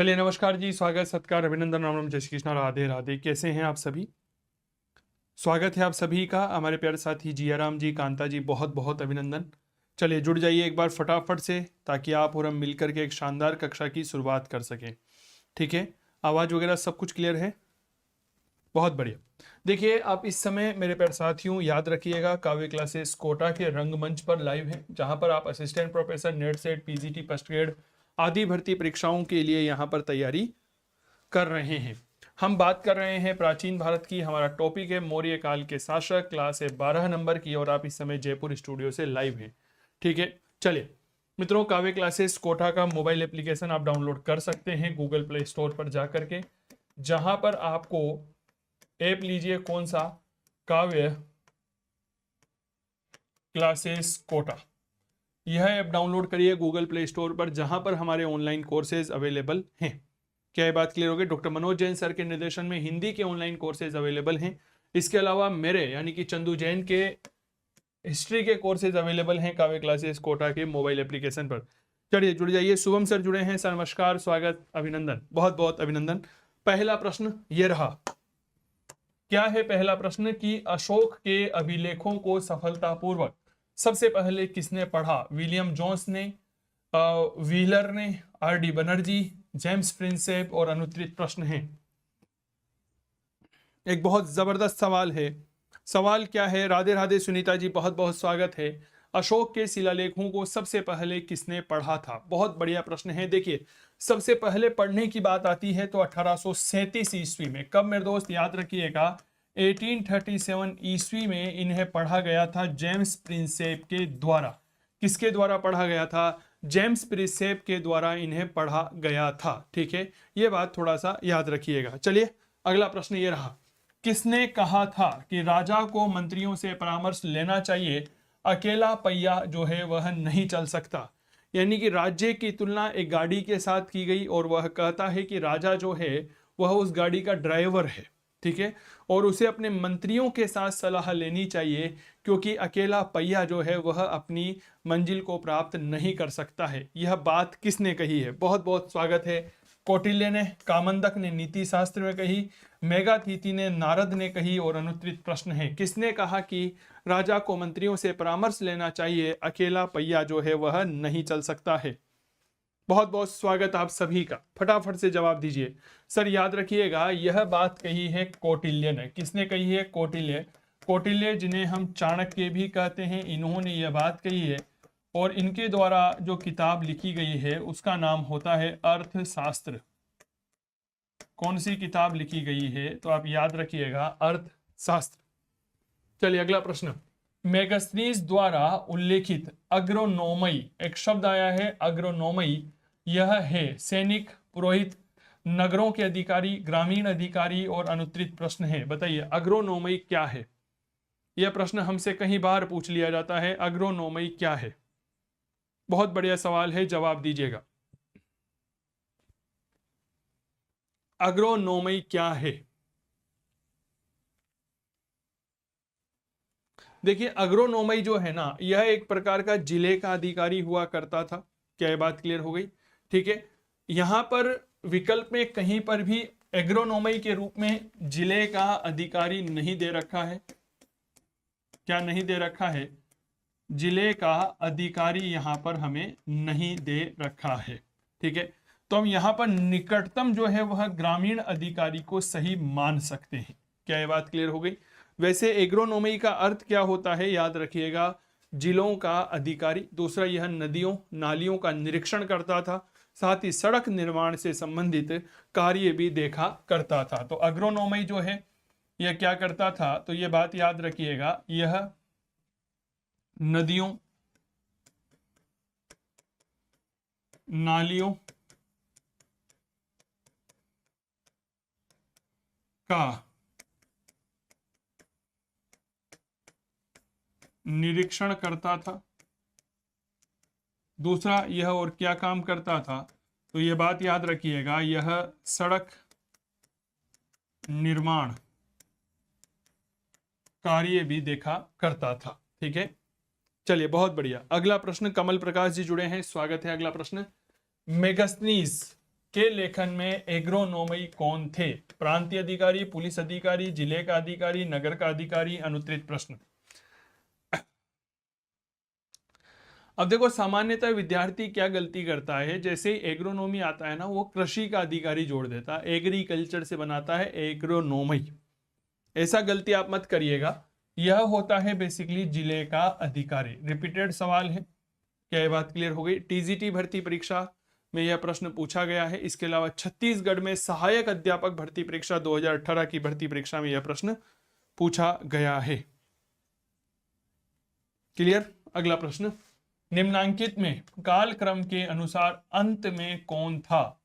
चलिए, नमस्कार जी, स्वागत सत्कार अभिनंदन राम राम जय श्री कृष्णा राधे राधे। कैसे हैं आप सभी? स्वागत है आप सभी का। हमारे प्यारे साथी जियाराम जी, कांता जी, बहुत बहुत अभिनंदन। चलिए जुड़ जाइए एक बार फटाफट से, ताकि आप और हम मिलकर के एक शानदार कक्षा की शुरुआत कर सकें। ठीक है, आवाज़ वगैरह सब कुछ क्लियर है? बहुत बढ़िया। देखिए, आप इस समय मेरे प्यारे साथियों याद रखिएगा, काव्य क्लासेस कोटा के रंगमंच पर लाइव है, जहां पर आप assistant professor, net set, PGT, first grade आदि भर्ती परीक्षाओं के लिए यहां पर तैयारी कर रहे हैं। हम बात कर रहे हैं प्राचीन भारत की। हमारा टॉपिक है मौर्य काल के शासक, क्लास है 12 नंबर की, और आप इस समय जयपुर स्टूडियो से लाइव हैं। ठीक है, चलिए मित्रों, काव्य क्लासेस कोटा का मोबाइल एप्लीकेशन आप डाउनलोड कर सकते हैं गूगल प्ले स्टोर पर जा करके, जहां पर आपको ऐप लीजिए कौन सा, काव्य क्लासेस कोटा। यह ऐप डाउनलोड करिए गूगल प्ले स्टोर पर, जहां पर हमारे ऑनलाइन कोर्सेज अवेलेबल हैं। क्या ये बात क्लियर होगी? डॉक्टर मनोज जैन सर के निर्देशन में हिंदी के ऑनलाइन कोर्सेज अवेलेबल हैं। इसके अलावा मेरे यानी कि चंदू जैन के हिस्ट्री के कोर्सेज अवेलेबल हैं काव्य क्लासेस कोटा के मोबाइल एप्लीकेशन पर। चलिए जुड़ जाइए। शुभम सर जुड़े हैं, सर नमस्कार, स्वागत, अभिनंदन, बहुत बहुत अभिनंदन। पहला प्रश्न ये रहा। क्या है पहला प्रश्न कि अशोक के अभिलेखों को सफलतापूर्वक सबसे पहले किसने पढ़ा? विलियम जोन्स ने, व्हीलर ने, आर.डी. बनर्जी, जेम्स प्रिंसेप, और अनुत्तरित प्रश्न है। एक बहुत जबरदस्त सवाल है। सवाल क्या है? राधे राधे सुनीता जी, बहुत बहुत स्वागत है। अशोक के शिलालेखों को सबसे पहले किसने पढ़ा था? बहुत बढ़िया प्रश्न है। देखिए, सबसे पहले पढ़ने की बात आती है तो 1837 ईस्वी में। कब मेरे दोस्त? याद रखिएगा, 1837 ईस्वी में इन्हें पढ़ा गया था जेम्स प्रिंसेप के द्वारा। किसके द्वारा पढ़ा गया था? जेम्स प्रिंसेप के द्वारा इन्हें पढ़ा गया था। ठीक है, ये बात थोड़ा सा याद रखिएगा। चलिए अगला प्रश्न ये रहा। किसने कहा था कि राजा को मंत्रियों से परामर्श लेना चाहिए, अकेला पहिया जो है वह नहीं चल सकता? यानी कि राज्य की तुलना एक गाड़ी के साथ की गई, और वह कहता है कि राजा जो है वह उस गाड़ी का ड्राइवर है। ठीक है, और उसे अपने मंत्रियों के साथ सलाह लेनी चाहिए, क्योंकि अकेला पहिया जो है वह अपनी मंजिल को प्राप्त नहीं कर सकता है। यह बात किसने कही है? बहुत बहुत स्वागत है। कौटिल्य ने, कामंदक ने नीति शास्त्र में कही, मेगाथीती ने, नारद ने कही, और अनुत्तरित प्रश्न है किसने कहा कि राजा को मंत्रियों से परामर्श लेना चाहिए, अकेला पहिया जो है वह नहीं चल सकता है? बहुत बहुत स्वागत आप सभी का। फटाफट से जवाब दीजिए। सर याद रखिएगा, यह बात कही है कौटिल्य ने। किसने कही है? कौटिल्य। कौटिल्य, जिन्हें हम चाणक्य भी कहते हैं, इन्होंने यह बात कही है, और इनके द्वारा जो किताब लिखी गई है उसका नाम होता है अर्थशास्त्र। कौन सी किताब लिखी गई है? तो आप याद रखिएगा, अर्थशास्त्र। चलिए अगला प्रश्न। मेगस्थनीज द्वारा उल्लेखित अग्रोनोमई, एक शब्द आया है अग्रोनोमई, यह है सैनिक, पुरोहित, नगरों के अधिकारी, ग्रामीण अधिकारी, और अनुत्तरित प्रश्न है। बताइए अग्रोनोमई क्या है? यह प्रश्न हमसे कई बार पूछ लिया जाता है, अग्रोनोमई क्या है? बहुत बढ़िया सवाल है, जवाब दीजिएगा। अग्रोनोमई क्या है? देखिए, अग्रोनोमई जो है ना, यह एक प्रकार का जिले का अधिकारी हुआ करता था। क्या ये बात क्लियर हो गई? ठीक है, यहां पर विकल्प में कहीं पर भी एग्रोनोमई के रूप में जिले का अधिकारी नहीं दे रखा है। क्या नहीं दे रखा है? जिले का अधिकारी यहां पर हमें नहीं दे रखा है। ठीक है, तो हम यहां पर निकटतम जो है वह ग्रामीण अधिकारी को सही मान सकते हैं। क्या ये बात क्लियर हो गई? वैसे एग्रोनोमी का अर्थ क्या होता है? याद रखिएगा, जिलों का अधिकारी। दूसरा, यह नदियों नालियों का निरीक्षण करता था, साथ ही सड़क निर्माण से संबंधित कार्य भी देखा करता था। तो अग्रोनोमी जो है यह क्या करता था? तो यह बात याद रखिएगा, यह नदियों, नालियों का निरीक्षण करता था। दूसरा, यह और क्या काम करता था? तो यह बात याद रखिएगा, यह सड़क निर्माण कार्य भी देखा करता था। ठीक है, चलिए बहुत बढ़िया। अगला प्रश्न, कमल प्रकाश जी जुड़े हैं, स्वागत है। अगला प्रश्न, मेगस्थनीज के लेखन में एग्रोनोमी कौन थे? प्रांतीय अधिकारी, पुलिस अधिकारी, जिले का अधिकारी, नगर का अधिकारी, अनुत्तरित प्रश्न। अब देखो सामान्यतः विद्यार्थी क्या गलती करता है, जैसे ही एग्रोनॉमी आता है ना वो कृषि का अधिकारी जोड़ देता है, एग्रीकल्चर से बनाता है एग्रोनॉमी। ऐसा गलती आप मत करिएगा, यह होता है बेसिकली जिले का अधिकारी। रिपीटेड सवाल है, क्या ये बात क्लियर हो गई? टीजीटी भर्ती परीक्षा में यह प्रश्न पूछा गया है। इसके अलावा छत्तीसगढ़ में सहायक अध्यापक भर्ती परीक्षा 2018 की भर्ती परीक्षा में यह प्रश्न पूछा गया है। क्लियर? अगला प्रश्न, निम्नांकित में कालक्रम के अनुसार अंत में कौन था?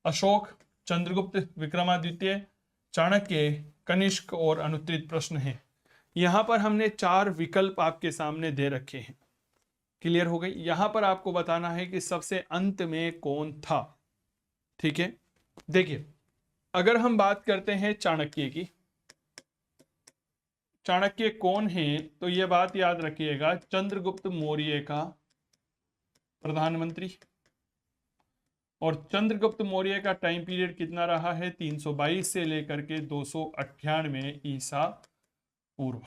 अशोक, चंद्रगुप्त, विक्रमादित्य, चाणक्य, कनिष्क और अनुत्तरित प्रश्न है। यहां पर हमने 4 विकल्प आपके सामने दे रखे हैं। क्लियर हो गई? यहां पर आपको बताना है कि सबसे अंत में कौन था। ठीक है, देखिए अगर हम बात करते हैं चाणक्य की, चाणक्य कौन है तो यह बात याद रखिएगा, चंद्रगुप्त मौर्य का प्रधानमंत्री। और चंद्रगुप्त मौर्य का टाइम पीरियड कितना रहा है? 322 से लेकर के 298 ईसा पूर्व।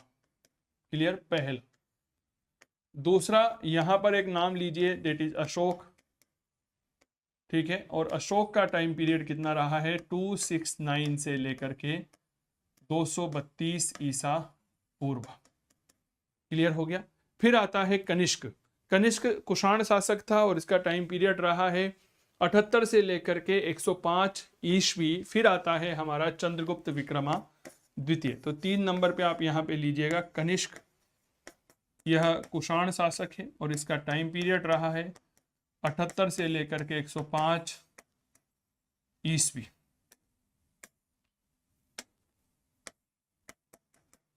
क्लियर? पहला। दूसरा, यहां पर एक नाम लीजिए, दैट इज अशोक। ठीक है, और अशोक का टाइम पीरियड कितना रहा है? 269 से लेकर के 232 ईसा पूर्व। क्लियर हो गया? फिर आता है कनिष्क। कनिष्क कुषाण शासक था और इसका टाइम पीरियड रहा है 78 से लेकर के 105 ईस्वी। फिर आता है हमारा चंद्रगुप्त विक्रमादित्य। तो 3 नंबर पे आप यहां पे लीजिएगा कनिष्क, यह कुषाण शासक है और इसका टाइम पीरियड रहा है 78 से लेकर के 105 ईस्वी।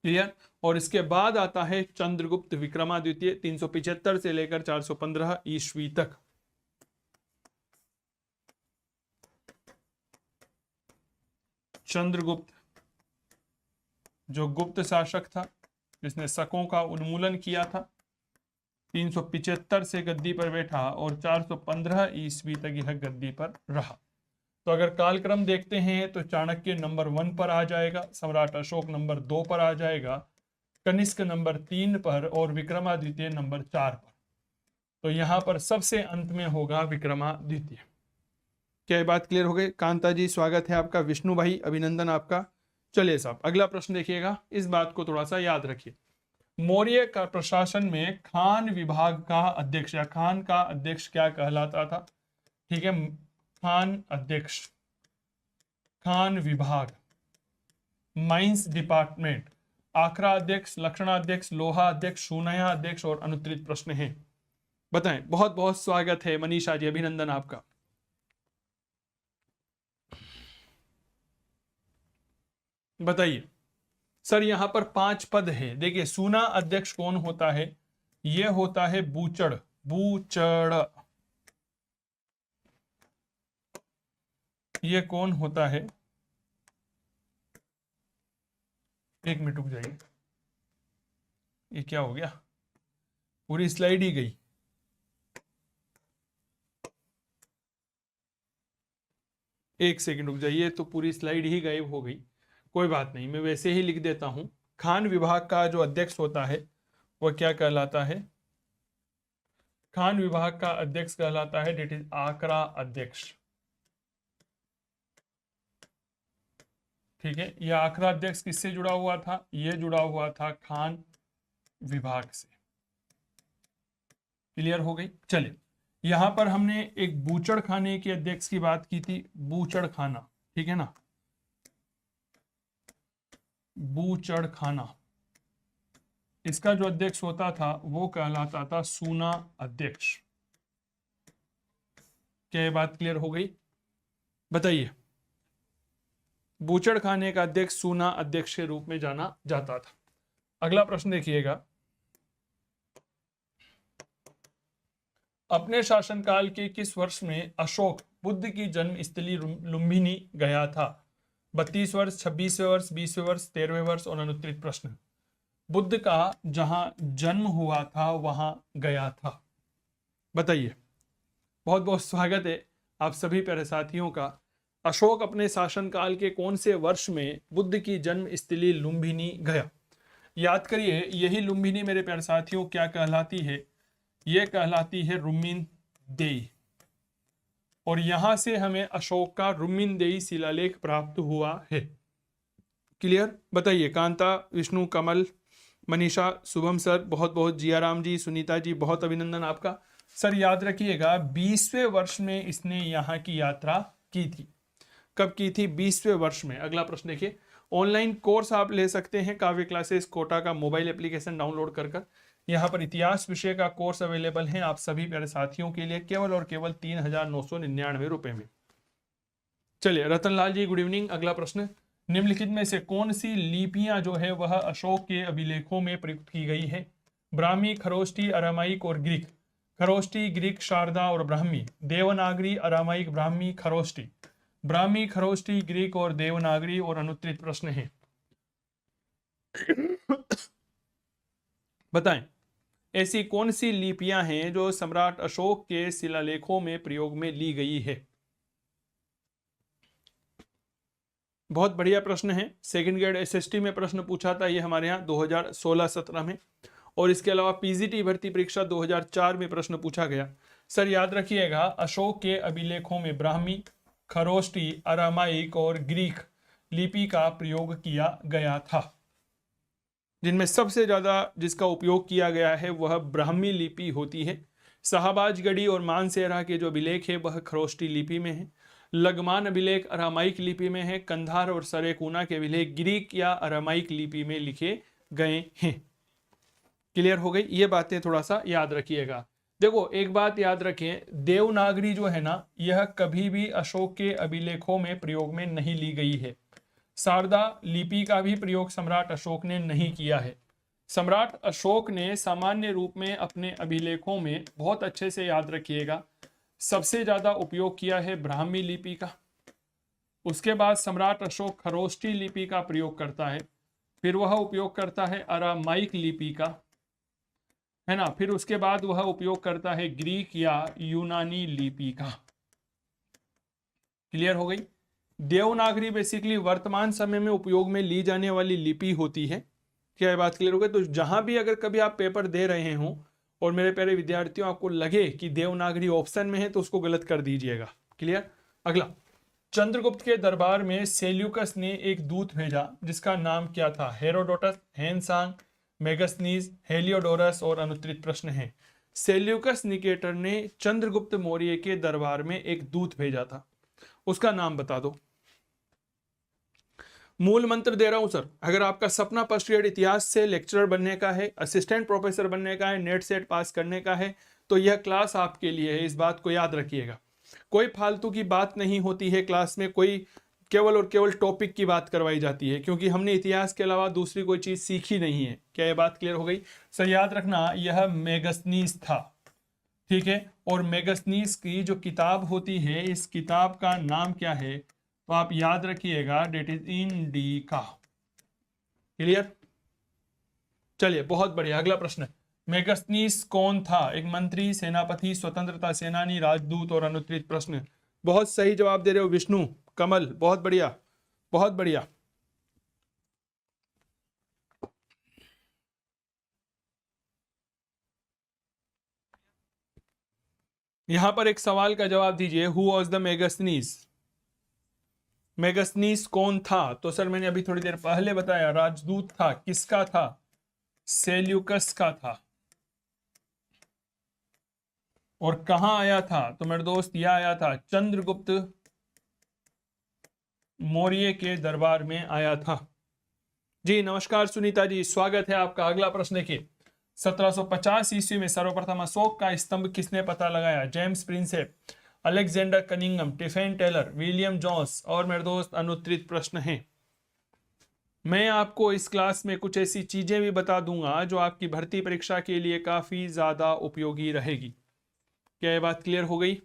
क्लियर? और इसके बाद आता है चंद्रगुप्त विक्रमादित्य, 375 से लेकर 415 ईस्वी तक। चंद्रगुप्त जो गुप्त शासक था, जिसने शकों का उन्मूलन किया था, 375 से गद्दी पर बैठा और 415 ईस्वी तक यह गद्दी पर रहा। तो अगर कालक्रम देखते हैं तो चाणक्य नंबर 1 पर आ जाएगा, सम्राट अशोक नंबर 2 पर आ जाएगा, कनिष्क नंबर 3 पर और विक्रमादित्य नंबर 4 पर। तो यहां पर सबसे अंत में होगा विक्रमादित्य। क्या ये बात क्लियर हो गई? कांता जी स्वागत है आपका, विष्णु भाई अभिनंदन आपका। चलिए साहब अगला प्रश्न देखिएगा, इस बात को थोड़ा सा याद रखिए। मौर्य का प्रशासन में खान विभाग का अध्यक्ष या खान का अध्यक्ष क्या कहलाता था? ठीक है, खान अध्यक्ष, खान विभाग, माइंस डिपार्टमेंट, आखरा अध्यक्ष, लक्षणाध्यक्ष, लोहा अध्यक्ष, सुनया अध्यक्ष और अनुत्तरित प्रश्न है। बताएं। बहुत बहुत स्वागत है मनीषा जी, अभिनंदन आपका। बताइए सर, यहां पर 5 पद है। देखिए सूना अध्यक्ष कौन होता है? यह होता है बूचड़, बूचड़। यह कौन होता है? एक मिनट रुक जाइए, ये क्या हो गया? पूरी स्लाइड ही गई। एक सेकंड रुक जाइए, तो पूरी स्लाइड ही गायब हो गई। कोई बात नहीं, मैं वैसे ही लिख देता हूं। खान विभाग का जो अध्यक्ष होता है वह क्या कहलाता है? खान विभाग का अध्यक्ष कहलाता है डेट इज आकरा अध्यक्ष। ठीक है, यह आखरा अध्यक्ष किससे जुड़ा हुआ था? यह जुड़ा हुआ था खान विभाग से। क्लियर हो गई? चलिए, यहां पर हमने एक बूचड़ खाने के अध्यक्ष की बात की थी, बूचड़ खाना। ठीक है ना, बूचड़ खाना, इसका जो अध्यक्ष होता था वो कहलाता था सूना अध्यक्ष। क्या ये बात क्लियर हो गई? बताइए। बूचड़ खाने का अध्यक्ष सूना अध्यक्ष के रूप में जाना जाता था। अगला प्रश्न देखिएगा, अपने शासनकाल के किस वर्ष में अशोक बुद्ध की जन्म स्थली लुम्बिनी गया था? 32 वर्ष, 26वें वर्ष, 20वें वर्ष, 13वें वर्ष और अनुत्तरित प्रश्न। बुद्ध का जहां जन्म हुआ था वहां गया था। बताइए। बहुत बहुत स्वागत है आप सभी प्यारे साथियों का। अशोक अपने शासनकाल के कौन से वर्ष में बुद्ध की जन्म स्थली लुम्बिनी गया? याद करिए, यही लुम्बिनी मेरे प्यारे साथियों क्या कहलाती है? यह कहलाती है रुमिन देई। और यहां से हमें अशोक का रुमिन देई शिलालेख प्राप्त हुआ है। क्लियर? बताइए। कांता, विष्णु, कमल, मनीषा, शुभम सर बहुत बहुत, जियाराम जी, सुनीता जी बहुत अभिनंदन आपका। सर याद रखिएगा 20वें वर्ष में इसने यहाँ की यात्रा की थी। कब की थी? 20वें वर्ष में। अगला प्रश्न देखिए। ऑनलाइन कोर्स आप ले सकते हैं काव्य क्लासेस कोटा का मोबाइल एप्लीकेशन डाउनलोड कर यहाँ पर इतिहास विषय का कोर्स अवेलेबल है आप सभी प्यारे साथियों के लिए केवल और केवल 3,999 रुपए में। चलिए रतनलाल जी गुड इवनिंग। अगला प्रश्न, निम्नलिखित में से कौन सी लिपियां जो है वह अशोक के अभिलेखों में प्रयुक्त की गई है? ब्राह्मी, खरोष्टी, अरामाइक और ग्रीक। खरोष्टी, ग्रीक, शारदा और ब्राह्मी। देवनागरी, अरामाइक, ब्राह्मी, खरोष्टी। ब्राह्मी, खरोष्टी, ग्रीक और देवनागरी। और अनुत्तरित प्रश्न है, बताएं ऐसी कौन सी लिपियां हैं जो सम्राट अशोक के शिलालेखों में प्रयोग में ली गई है? बहुत बढ़िया प्रश्न है। सेकंड ग्रेड एसएसटी में प्रश्न पूछा था ये हमारे यहाँ 2016-17 में, और इसके अलावा पीजीटी भर्ती परीक्षा 2004 में प्रश्न पूछा गया। सर याद रखिएगा अशोक के अभिलेखों में ब्राह्मी, खरोष्टी, अरामाइक और ग्रीक लिपि का प्रयोग किया गया था। जिनमें सबसे ज्यादा जिसका उपयोग किया गया है वह ब्राह्मी लिपि होती है। शाहबाजगढ़ी और मानसेरा के जो अभिलेख है वह खरोष्टी लिपि में है। लगमान अभिलेख अरामाइक लिपि में है। कंधार और सरेकुना के अभिलेख ग्रीक या अरामाइक लिपि में लिखे गए हैं। क्लियर हो गई? ये बातें थोड़ा सा याद रखिएगा। देखो एक बात याद रखें, देवनागरी जो है ना यह कभी भी अशोक के अभिलेखों में प्रयोग में नहीं ली गई है। शारदा लिपि का भी प्रयोग सम्राट अशोक ने नहीं किया है। सम्राट अशोक ने सामान्य रूप में अपने अभिलेखों में, बहुत अच्छे से याद रखिएगा, सबसे ज्यादा उपयोग किया है ब्राह्मी लिपि का। उसके बाद सम्राट अशोक खरोष्टी लिपि का प्रयोग करता है, फिर वह उपयोग करता है अरामाइक लिपि का, है ना, फिर उसके बाद वह उपयोग करता है ग्रीक या यूनानी लिपि का। क्लियर हो गई? देवनागरी बेसिकली वर्तमान समय में उपयोग में ली जाने वाली लिपि होती है। क्या ये बात क्लियर हो गई? तो जहां भी अगर कभी आप पेपर दे रहे हो और मेरे प्यारे विद्यार्थियों आपको लगे कि देवनागरी ऑप्शन में है तो उसको गलत कर दीजिएगा। क्लियर? अगला, चंद्रगुप्त के दरबार में सेल्यूकस ने एक दूत भेजा जिसका नाम क्या था? Herodotus, Hiuen Tsang, Megasthenes, Heliodorus. और अनुत्तरित प्रश्न है, सेल्यूकस निकेटर ने चंद्रगुप्त मौर्य के दरबार में एक दूत भेजा था, उसका नाम बता दो। मूल मंत्र दे रहा हूं सर, अगर आपका सपना फर्स्ट ईयर इतिहास से लेक्चरर बनने का है, असिस्टेंट प्रोफेसर बनने का है, नेट सेट पास करने का है, तो यह क्लास आपके लिए है। इस बात को याद रखिएगा। कोई फालतू की बात नहीं होती है क्लास में, कोई केवल और केवल टॉपिक की बात करवाई जाती है, क्योंकि हमने इतिहास के अलावा दूसरी कोई चीज सीखी नहीं है। क्या यह बात क्लियर हो गई? सर याद रखना यह मेगस्थनीज था, ठीक है। और मेगस्थनीज की जो किताब होती है, इस किताब का नाम क्या है? तो आप याद रखिएगा, डेट इज इंडिका। क्लियर? चलिए बहुत बढ़िया। अगला प्रश्न, मेगस्थनीज कौन था? एक मंत्री, सेनापति, स्वतंत्रता सेनानी, राजदूत। और अनुत्तरित प्रश्न, बहुत सही जवाब दे रहे हो विष्णु, कमल, बहुत बढ़िया बहुत बढ़िया। यहां पर एक सवाल का जवाब दीजिए, who was the Megasthenes? Megasthenes कौन था? तो सर मैंने अभी थोड़ी देर पहले बताया, राजदूत था। किसका था? सेल्यूकस का था। और कहां आया था? तो मेरे दोस्त यह आया था चंद्रगुप्त मौर्य के दरबार में आया था। जी नमस्कार सुनीता जी, स्वागत है आपका। अगला प्रश्न देखिए, 1750 ईस्वी में सर्वप्रथम अशोक का स्तंभ किसने पता लगाया? जेम्स प्रिंसेप, अलेक्जेंडर कनिंगम, टिफेन टेलर, विलियम जोन्स। और मेरे दोस्त अनुत्तरित प्रश्न है। मैं आपको इस क्लास में कुछ ऐसी चीजें भी बता दूंगा जो आपकी भर्ती परीक्षा के लिए काफी ज्यादा उपयोगी रहेगी। क्या ये बात क्लियर हो गई?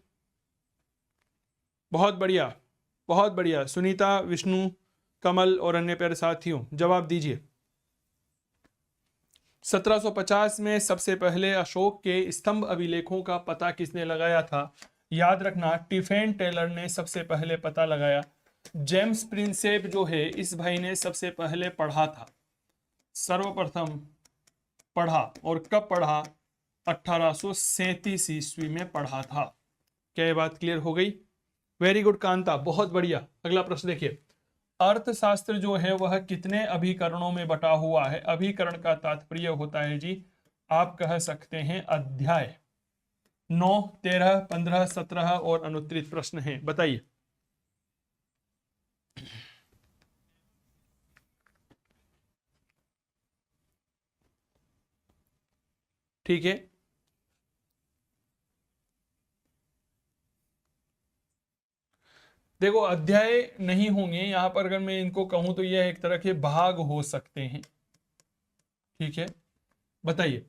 बहुत बढ़िया बहुत बढ़िया। सुनीता, विष्णु, कमल और अन्य प्यारे साथियों जवाब दीजिए। 1750 में सबसे पहले अशोक के स्तंभ अभिलेखों का पता किसने लगाया था? याद रखना टिफेन टेलर ने सबसे पहले पता लगाया, जेम्स प्रिंसेप जो है इस भाई ने सबसे पहले पढ़ा था, सर्वप्रथम पढ़ा, और कब पढ़ा? 1837 ईस्वी में पढ़ा था। क्या ये बात क्लियर हो गई? वेरी गुड कांता, बहुत बढ़िया। अगला प्रश्न देखिए, अर्थशास्त्र जो है वह कितने अभिकरणों में बटा हुआ है? अभिकरण का तात्पर्य होता है जी, आप कह सकते हैं अध्याय। 9, 13, 15, 17 और अनुत्तरित प्रश्न है, बताइए। ठीक है, देखो अध्याय नहीं होंगे यहां पर, अगर मैं इनको कहूं तो यह एक तरह के भाग हो सकते हैं। ठीक है, बताइए।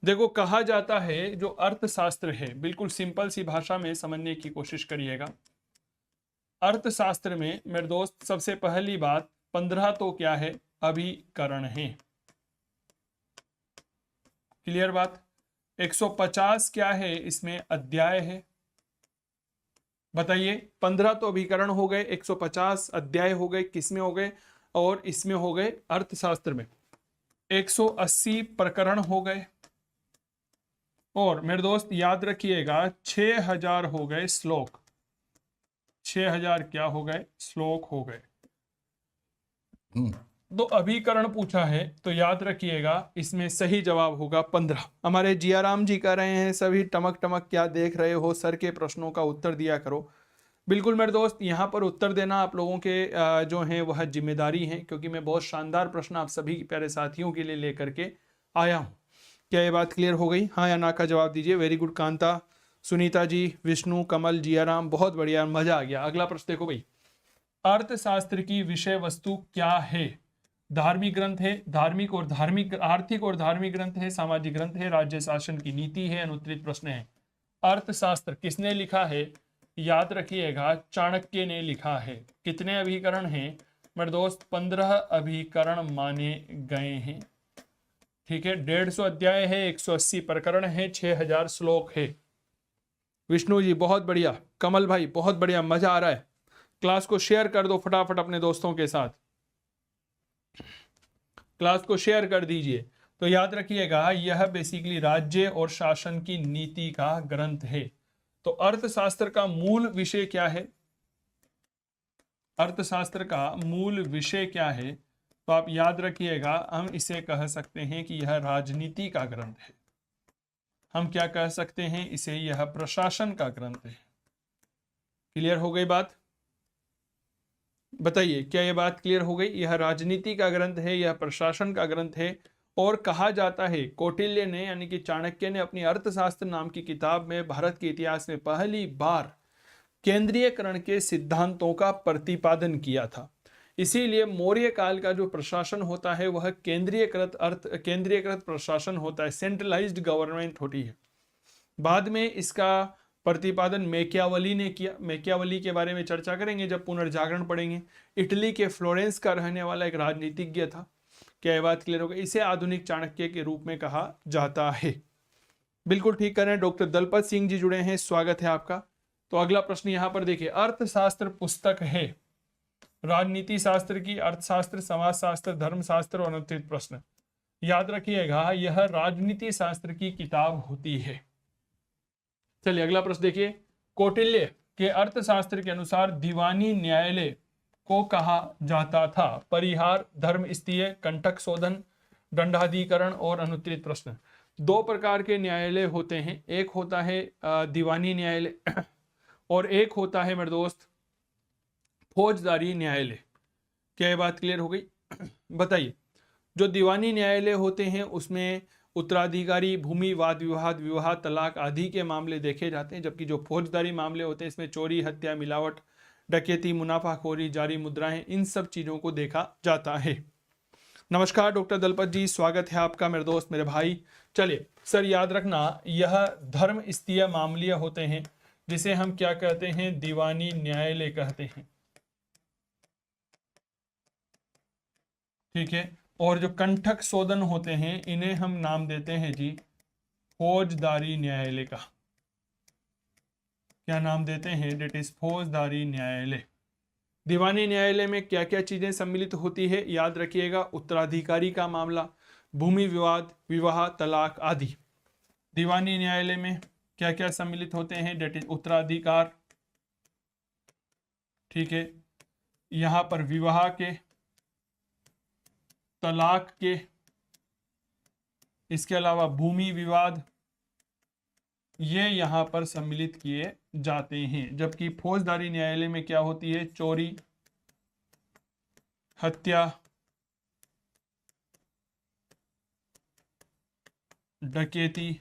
देखो कहा जाता है जो अर्थशास्त्र है, बिल्कुल सिंपल सी भाषा में समझने की कोशिश करिएगा। अर्थशास्त्र में मेरे दोस्त सबसे पहली बात, 15 तो क्या है? अभिकरण है। क्लियर बात? 150 क्या है? इसमें अध्याय है। बताइए, 15 तो अभिकरण हो गए, 150 अध्याय हो गए, किसमें हो गए? और इसमें हो गए अर्थशास्त्र में। 180 प्रकरण हो गए, और मेरे दोस्त याद रखिएगा 6000 हो गए श्लोक। 6000 क्या हो गए? श्लोक हो गए। तो अभिकरण पूछा है तो याद रखिएगा इसमें सही जवाब होगा 15। हमारे जियाराम जी कह रहे हैं सभी टमक टमक क्या देख रहे हो, सर के प्रश्नों का उत्तर दिया करो। बिल्कुल मेरे दोस्त, यहाँ पर उत्तर देना आप लोगों के जो हैं वह जिम्मेदारी है, क्योंकि मैं बहुत शानदार प्रश्न आप सभी प्यारे साथियों के लिए लेकर के आया हूँ। क्या ये बात क्लियर हो गई? हाँ या ना का जवाब दीजिए। वेरी गुड कांता, सुनीता जी, विष्णु, कमल, जियाराम, बहुत बढ़िया, मजा आ गया। अगला प्रश्न देखो भाई, अर्थशास्त्र की विषय वस्तु क्या है? धार्मिक ग्रंथ है, धार्मिक और धार्मिक, आर्थिक और धार्मिक ग्रंथ है, सामाजिक ग्रंथ है, राज्य शासन की नीति है, अनुत्तरित प्रश्न है। अर्थशास्त्र किसने लिखा है? याद रखिएगा चाणक्य ने लिखा है। कितने अभिकरण हैं मेरे दोस्त? 15 अभिकरण माने गए हैं। ठीक है, 150 अध्याय है, 180 प्रकरण है, 6000 श्लोक है। विष्णु जी बहुत बढ़िया, कमल भाई बहुत बढ़िया, मजा आ रहा है। क्लास को शेयर कर दो फटाफट अपने दोस्तों के साथ, क्लास को शेयर कर दीजिए। तो याद रखिएगा यह बेसिकली राज्य और शासन की नीति का ग्रंथ है। तो अर्थशास्त्र का मूल विषय क्या है? अर्थशास्त्र का मूल विषय क्या है? तो आप याद रखिएगा हम इसे कह सकते हैं कि यह राजनीति का ग्रंथ है। हम क्या कह सकते हैं इसे? यह प्रशासन का ग्रंथ है। क्लियर हो गई बात? बताइए, क्या यह बात क्लियर हो गई? यह राजनीति का ग्रंथ है, यह प्रशासन का ग्रंथ है। और कहा जाता है कौटिल्य ने यानी कि चाणक्य ने अपनी अर्थशास्त्र नाम की किताब में भारत के इतिहास में पहली बार केंद्रीयकरण के सिद्धांतों का प्रतिपादन किया था। इसीलिए मौर्य काल का जो प्रशासन होता है वह केंद्रीयकृत प्रशासन होता है, सेंट्रलाइज्ड गवर्नमेंट होती है। बाद में इसका प्रतिपादन मैकियावली ने किया। मैकियावली के बारे में चर्चा करेंगे जब पुनर्जागरण पढ़ेंगे। इटली के फ्लोरेंस का रहने वाला एक राजनीतिज्ञ था। क्या यह बात क्लियर हो गई? इसे आधुनिक चाणक्य के रूप में कहा जाता है। बिल्कुल ठीक कर रहे हैं, डॉक्टर दलपत सिंह जी जुड़े हैं, स्वागत है आपका। तो अगला प्रश्न यहां पर देखिए, अर्थशास्त्र पुस्तक है राजनीति शास्त्र की, अर्थशास्त्र, समाजशास्त्र, धर्मशास्त्र और अनुत्तरित प्रश्न। याद रखिएगा यह राजनीति शास्त्र की किताब होती है। चलिए अगला प्रश्न देखिए, कौटिल्य के अर्थशास्त्र के अनुसार दीवानी न्यायालय को कहा जाता था? परिहार, धर्म स्त्रीय, कंटक शोधन, दंडाधिकरण और अनुत्तरित प्रश्न। दो प्रकार के न्यायालय होते हैं, एक होता है दीवानी न्यायालय और एक होता है मेरे दोस्त फौजदारी न्यायालय। क्या ये बात क्लियर हो गई? बताइए, जो दीवानी न्यायालय होते हैं उसमें उत्तराधिकारी, भूमि, वाद विवाद, विवाह, तलाक आदि के मामले देखे जाते हैं, जबकि जो फौजदारी मामले होते हैं इसमें चोरी, हत्या, मिलावट, डकैती, मुनाफाखोरी, जारी मुद्राएं, इन सब चीजों को देखा जाता है। नमस्कार डॉक्टर दलपत जी, स्वागत है आपका मेरे दोस्त, मेरे भाई। चलिए सर, याद रखना यह धर्म स्तरीय मामले होते हैं जिसे हम क्या कहते हैं? दीवानी न्यायालय कहते हैं। ठीक है, और जो कंठक शोधन होते हैं इन्हें हम नाम देते हैं जी फौजदारी न्यायालय का क्या नाम देते हैं? डेट इज फौजदारी न्यायालय। दीवानी न्यायालय में क्या क्या चीजें सम्मिलित होती है? याद रखिएगा, उत्तराधिकारी का मामला, भूमि विवाद, विवाह, तलाक आदि। दीवानी न्यायालय में क्या क्या सम्मिलित होते हैं? डेट इज उत्तराधिकार, ठीक है, यहां पर विवाह के, तलाक के, इसके अलावा भूमि विवाद, ये यहां पर सम्मिलित किए जाते हैं। जबकि फौजदारी न्यायालय में क्या होती है? चोरी, हत्या, डकैती,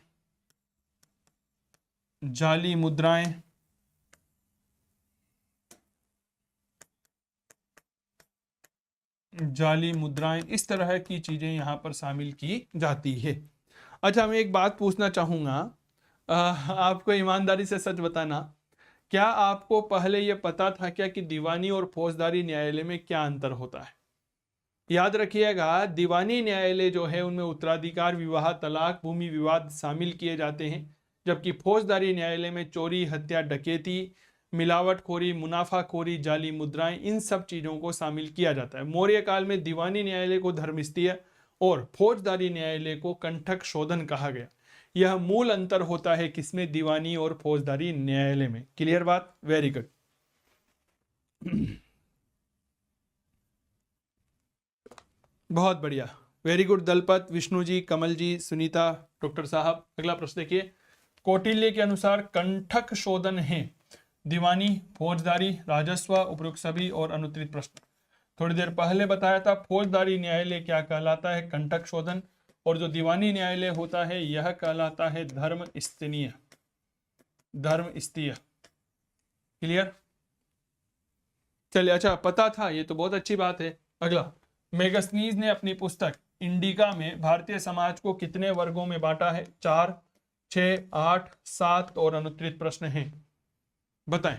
जाली मुद्राएं, इस तरह की चीजें यहां पर शामिल की जाती है। अच्छा, मैं एक बात पूछना चाहूंगा, आपको ईमानदारी से सच बताना, क्या आपको पहले यह पता था क्या कि दीवानी और फौजदारी न्यायालय में क्या अंतर होता है? याद रखिएगा, दीवानी न्यायालय जो है उनमें उत्तराधिकार, विवाह, तलाक, भूमि विवाद शामिल किए जाते हैं, जबकि फौजदारी न्यायालय में चोरी, हत्या, डकैती, मिलावटखोरी, मुनाफाखोरी, जाली मुद्राएं, इन सब चीजों को शामिल किया जाता है। मौर्य काल में दीवानी न्यायालय को धर्मस्थीय और फौजदारी न्यायालय को कंठक शोधन कहा गया। यह मूल अंतर होता है किसमें? दीवानी और फौजदारी न्यायालय में। क्लियर बात? Very good. बहुत बढ़िया, वेरी गुड। दलपत, विष्णु जी, कमल जी, सुनीता, डॉक्टर साहब। अगला प्रश्न देखिए, कौटिल्य के अनुसार कंठक शोधन है दीवानी, फौजदारी, राजस्व, उपरोक्त सभी और अनुत्तरित प्रश्न। थोड़ी देर पहले बताया था फौजदारी न्यायालय क्या कहलाता है? कंठक शोधन। और जो दीवानी न्यायालय होता है यह कहलाता है धर्मस्थनीय, धर्मस्थीय। क्लियर? चलिए, अच्छा पता था, ये तो बहुत अच्छी बात है। अगला, मेगस्थनीज ने अपनी पुस्तक इंडिका में भारतीय समाज को कितने वर्गों में बांटा है? 4, 6, 8, 7 और अनुत्तरित प्रश्न है, बताएं।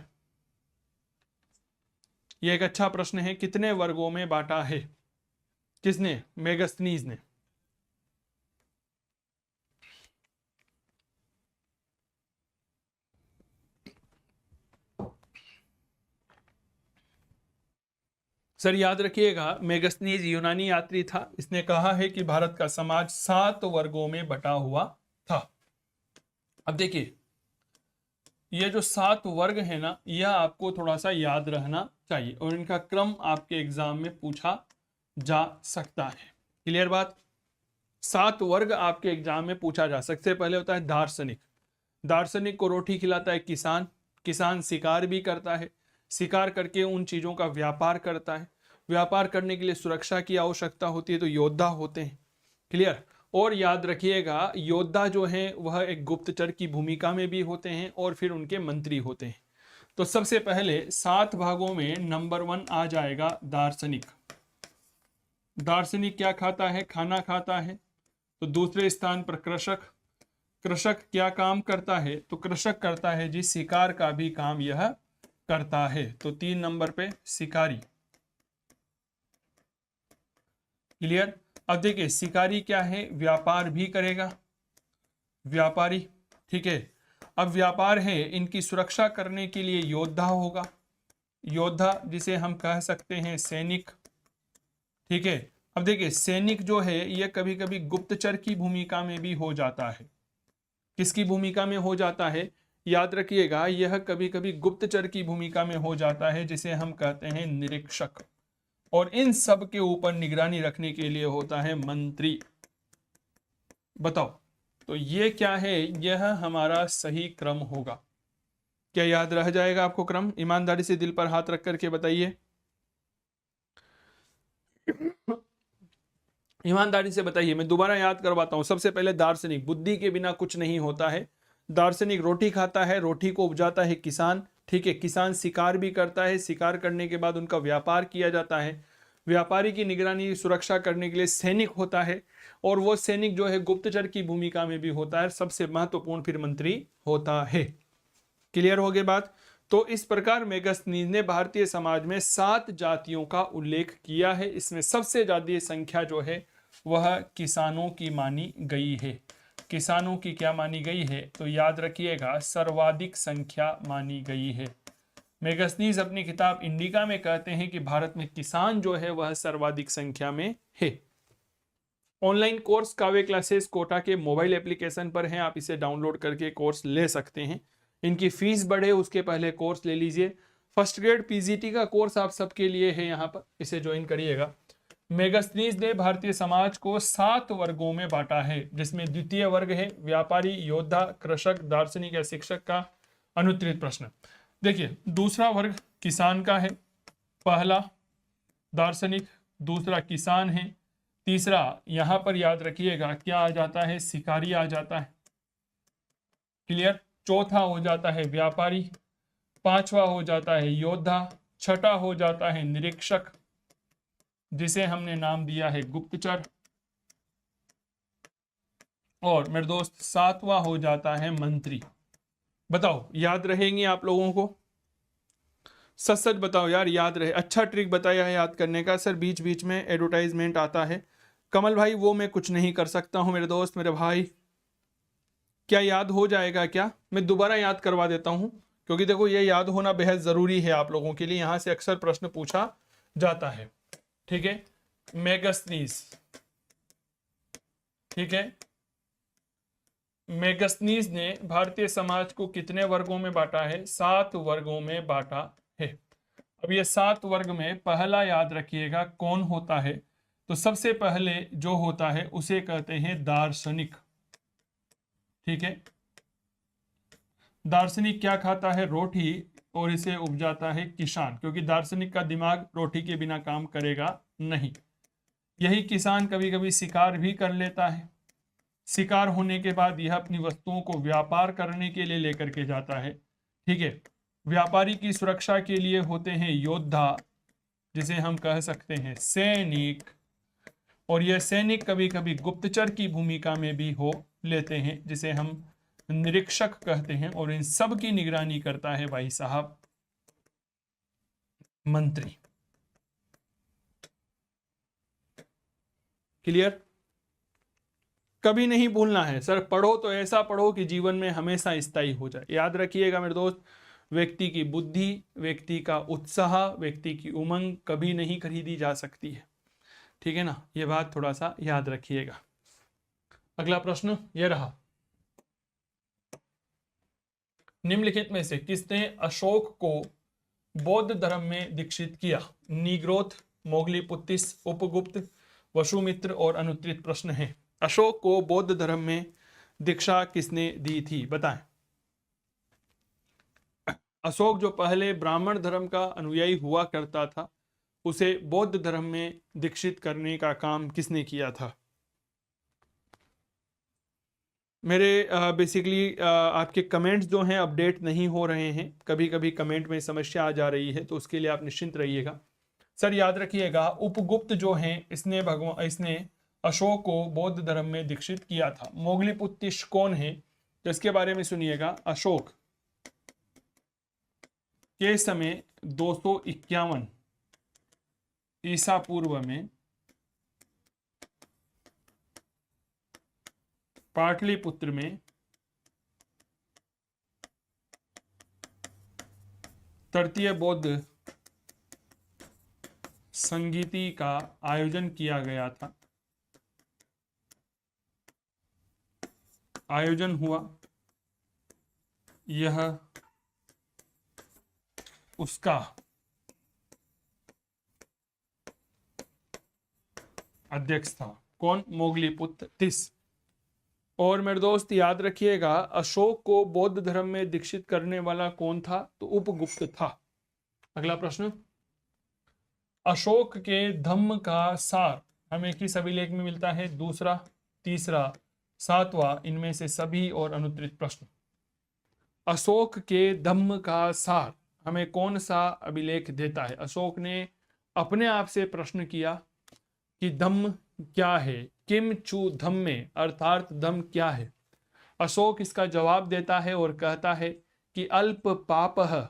यह एक अच्छा प्रश्न है, कितने वर्गों में बांटा है? किसने? मेगस्थनीज ने। सर याद रखिएगा, मेगस्थनीज यूनानी यात्री था। इसने कहा है कि भारत का समाज 7 वर्गों में बटा हुआ था। अब देखिए, ये जो 7 वर्ग है ना, यह आपको थोड़ा सा याद रहना चाहिए और इनका क्रम आपके एग्जाम में पूछा जा सकता है। क्लियर बात? 7 वर्ग आपके एग्जाम में पूछा जा सकता है। पहले होता है दार्शनिक। दार्शनिक को रोटी खिलाता है किसान। किसान शिकार भी करता है, शिकार करके उन चीजों का व्यापार करता है। व्यापार करने के लिए सुरक्षा की आवश्यकता होती है, तो योद्धा होते हैं। क्लियर? और याद रखिएगा, योद्धा जो हैं वह एक गुप्तचर की भूमिका में भी होते हैं और फिर उनके मंत्री होते हैं। तो सबसे पहले 7 भागों में नंबर 1 आ जाएगा दार्शनिक। दार्शनिक क्या खाता है? खाना खाता है। तो दूसरे स्थान पर कृषक। कृषक क्या काम करता है? तो कृषक करता है जी शिकार का भी काम यह करता है। तो 3 नंबर पे शिकारी। क्लियर? अब देखिए, शिकारी क्या है? व्यापार भी करेगा, व्यापारी। ठीक है, अब व्यापार है, इनकी सुरक्षा करने के लिए योद्धा होगा, योद्धा जिसे हम कह सकते हैं सैनिक। ठीक है, अब देखिए सैनिक जो है यह कभी कभी गुप्तचर की भूमिका में भी हो जाता है। किसकी भूमिका में हो जाता है? याद रखिएगा, यह कभी कभी गुप्तचर की भूमिका में हो जाता है, जिसे हम कहते हैं निरीक्षक। और इन सब के ऊपर निगरानी रखने के लिए होता है मंत्री। बताओ, तो ये क्या है? यह हमारा सही क्रम होगा। क्या याद रह जाएगा आपको क्रम? ईमानदारी से दिल पर हाथ रख करके बताइए, ईमानदारी से बताइए। मैं दोबारा याद करवाता हूं। सबसे पहले दार्शनिक, बुद्धि के बिना कुछ नहीं होता है। दार्शनिक रोटी खाता है, रोटी को उपजाता है किसान। ठीक है, किसान शिकार भी करता है, शिकार करने के बाद उनका व्यापार किया जाता है। व्यापारी की निगरानी सुरक्षा करने के लिए सैनिक होता है, और वो सैनिक जो है गुप्तचर की भूमिका में भी होता है। सबसे महत्वपूर्ण फिर मंत्री होता है। क्लियर हो गई बात? तो इस प्रकार मेगस्थनीज ने भारतीय समाज में 7 जातियों का उल्लेख किया है। इसमें सबसे ज्यादा संख्या जो है वह किसानों की मानी गई है। किसानों की क्या मानी गई है? तो याद रखिएगा सर्वाधिक संख्या मानी गई है। मेगस्थनीज अपनी किताब इंडिका में कहते हैं कि भारत में किसान जो है वह सर्वाधिक संख्या में है। ऑनलाइन कोर्स कावे क्लासेस कोटा के मोबाइल एप्लीकेशन पर हैं, आप इसे डाउनलोड करके कोर्स ले सकते हैं। इनकी फीस बढ़े उसके पहले कोर्स ले लीजिए। फर्स्ट ग्रेड पीजीटी का कोर्स आप सबके लिए है, यहाँ पर इसे ज्वाइन करिएगा। मेगस्थनीज ने भारतीय समाज को 7 वर्गों में बांटा है, जिसमें द्वितीय वर्ग है व्यापारी, योद्धा, कृषक, दार्शनिक या शिक्षक का अनुत्तरित प्रश्न। देखिए दूसरा वर्ग किसान का है, पहला दार्शनिक, दूसरा किसान है, तीसरा यहां पर याद रखिएगा क्या आ जाता है? शिकारी आ जाता है। क्लियर? चौथा हो जाता है व्यापारी, पांचवा हो जाता है योद्धा, छठा हो जाता है निरीक्षक जिसे हमने नाम दिया है गुप्तचर, और मेरे दोस्त सातवां हो जाता है मंत्री। बताओ याद रहेंगे आप लोगों को? सच सच बताओ यार, याद रहे? अच्छा ट्रिक बताया है याद करने का। सर बीच बीच में एडवर्टाइजमेंट आता है। कमल भाई वो मैं कुछ नहीं कर सकता हूं मेरे दोस्त, मेरे भाई। क्या याद हो जाएगा क्या? मैं दोबारा याद करवा देता हूं, क्योंकि देखो ये याद होना बेहद जरूरी है आप लोगों के लिए, यहां से अक्सर प्रश्न पूछा जाता है। ठीक है, मेगस्थनीज, ठीक है, मेगस्थनीज ने भारतीय समाज को कितने वर्गों में बांटा है? 7 वर्गों में बांटा है। अब ये 7 वर्ग में पहला याद रखिएगा कौन होता है? तो सबसे पहले जो होता है उसे कहते हैं दार्शनिक। ठीक है, दार्शनिक क्या खाता है? रोटी, और इसे उपजाता है किसान, क्योंकि दार्शनिक का दिमाग रोटी के बिना काम करेगा नहीं। यही किसान कभी कभी शिकार भी कर लेता है। शिकार होने के बाद यह अपनी वस्तुओं को व्यापार करने के लिए लेकर के जाता है। ठीक है, व्यापारी की सुरक्षा के लिए होते हैं योद्धा, जिसे हम कह सकते हैं सैनिक, और यह सैनिक कभी कभी गुप्तचर की भूमिका में भी हो लेते हैं, जिसे हम निरीक्षक कहते हैं, और इन सब की निगरानी करता है भाई साहब मंत्री। क्लियर? कभी नहीं भूलना है सर, पढ़ो तो ऐसा पढ़ो कि जीवन में हमेशा स्थायी हो जाए। याद रखिएगा मेरे दोस्त, व्यक्ति की बुद्धि, व्यक्ति का उत्साह, व्यक्ति की उमंग कभी नहीं खरीदी जा सकती है। ठीक है ना, ये बात थोड़ा सा याद रखिएगा। अगला प्रश्न ये रहा, निम्नलिखित में से किसने अशोक को बौद्ध धर्म में दीक्षित किया? निग्रोध, मोगलीपुत्तिस, उपगुप्त, वसुमित्र और अनुत्तरित प्रश्न है। अशोक को बौद्ध धर्म में दीक्षा किसने दी थी? बताएं। अशोक जो पहले ब्राह्मण धर्म का अनुयायी हुआ करता था, उसे बौद्ध धर्म में दीक्षित करने का काम किसने किया था? मेरे बेसिकली आपके कमेंट्स जो हैं अपडेट नहीं हो रहे हैं, कभी कभी कमेंट में समस्या आ जा रही है, तो उसके लिए आप निश्चिंत रहिएगा। सर याद रखिएगा उपगुप्त जो हैं इसने अशोक को बौद्ध धर्म में दीक्षित किया था। मोगलीपुत्तिश कौन है? तो इसके बारे में सुनिएगा। अशोक के समय 251 ईसा पूर्व में पाटलिपुत्र में तृतीय बौद्ध संगीति का आयोजन किया गया था। आयोजन हुआ, यह उसका अध्यक्ष था। कौन? मोगलीपुत्तिस। और मेरे दोस्त याद रखिएगा अशोक को बौद्ध धर्म में दीक्षित करने वाला कौन था? तो उपगुप्त था। अगला प्रश्न, अशोक के धम्म का सार हमें किस अभिलेख में मिलता है? दूसरा, तीसरा, सातवां, इनमें से सभी और अनुत्तरित प्रश्न। अशोक के धम्म का सार हमें कौन सा अभिलेख देता है? अशोक ने अपने आप से प्रश्न किया कि धम्म क्या है, किम चू धम्मे, अर्थात धम्म क्या है? अशोक इसका जवाब देता है और कहता है कि अल्प पापः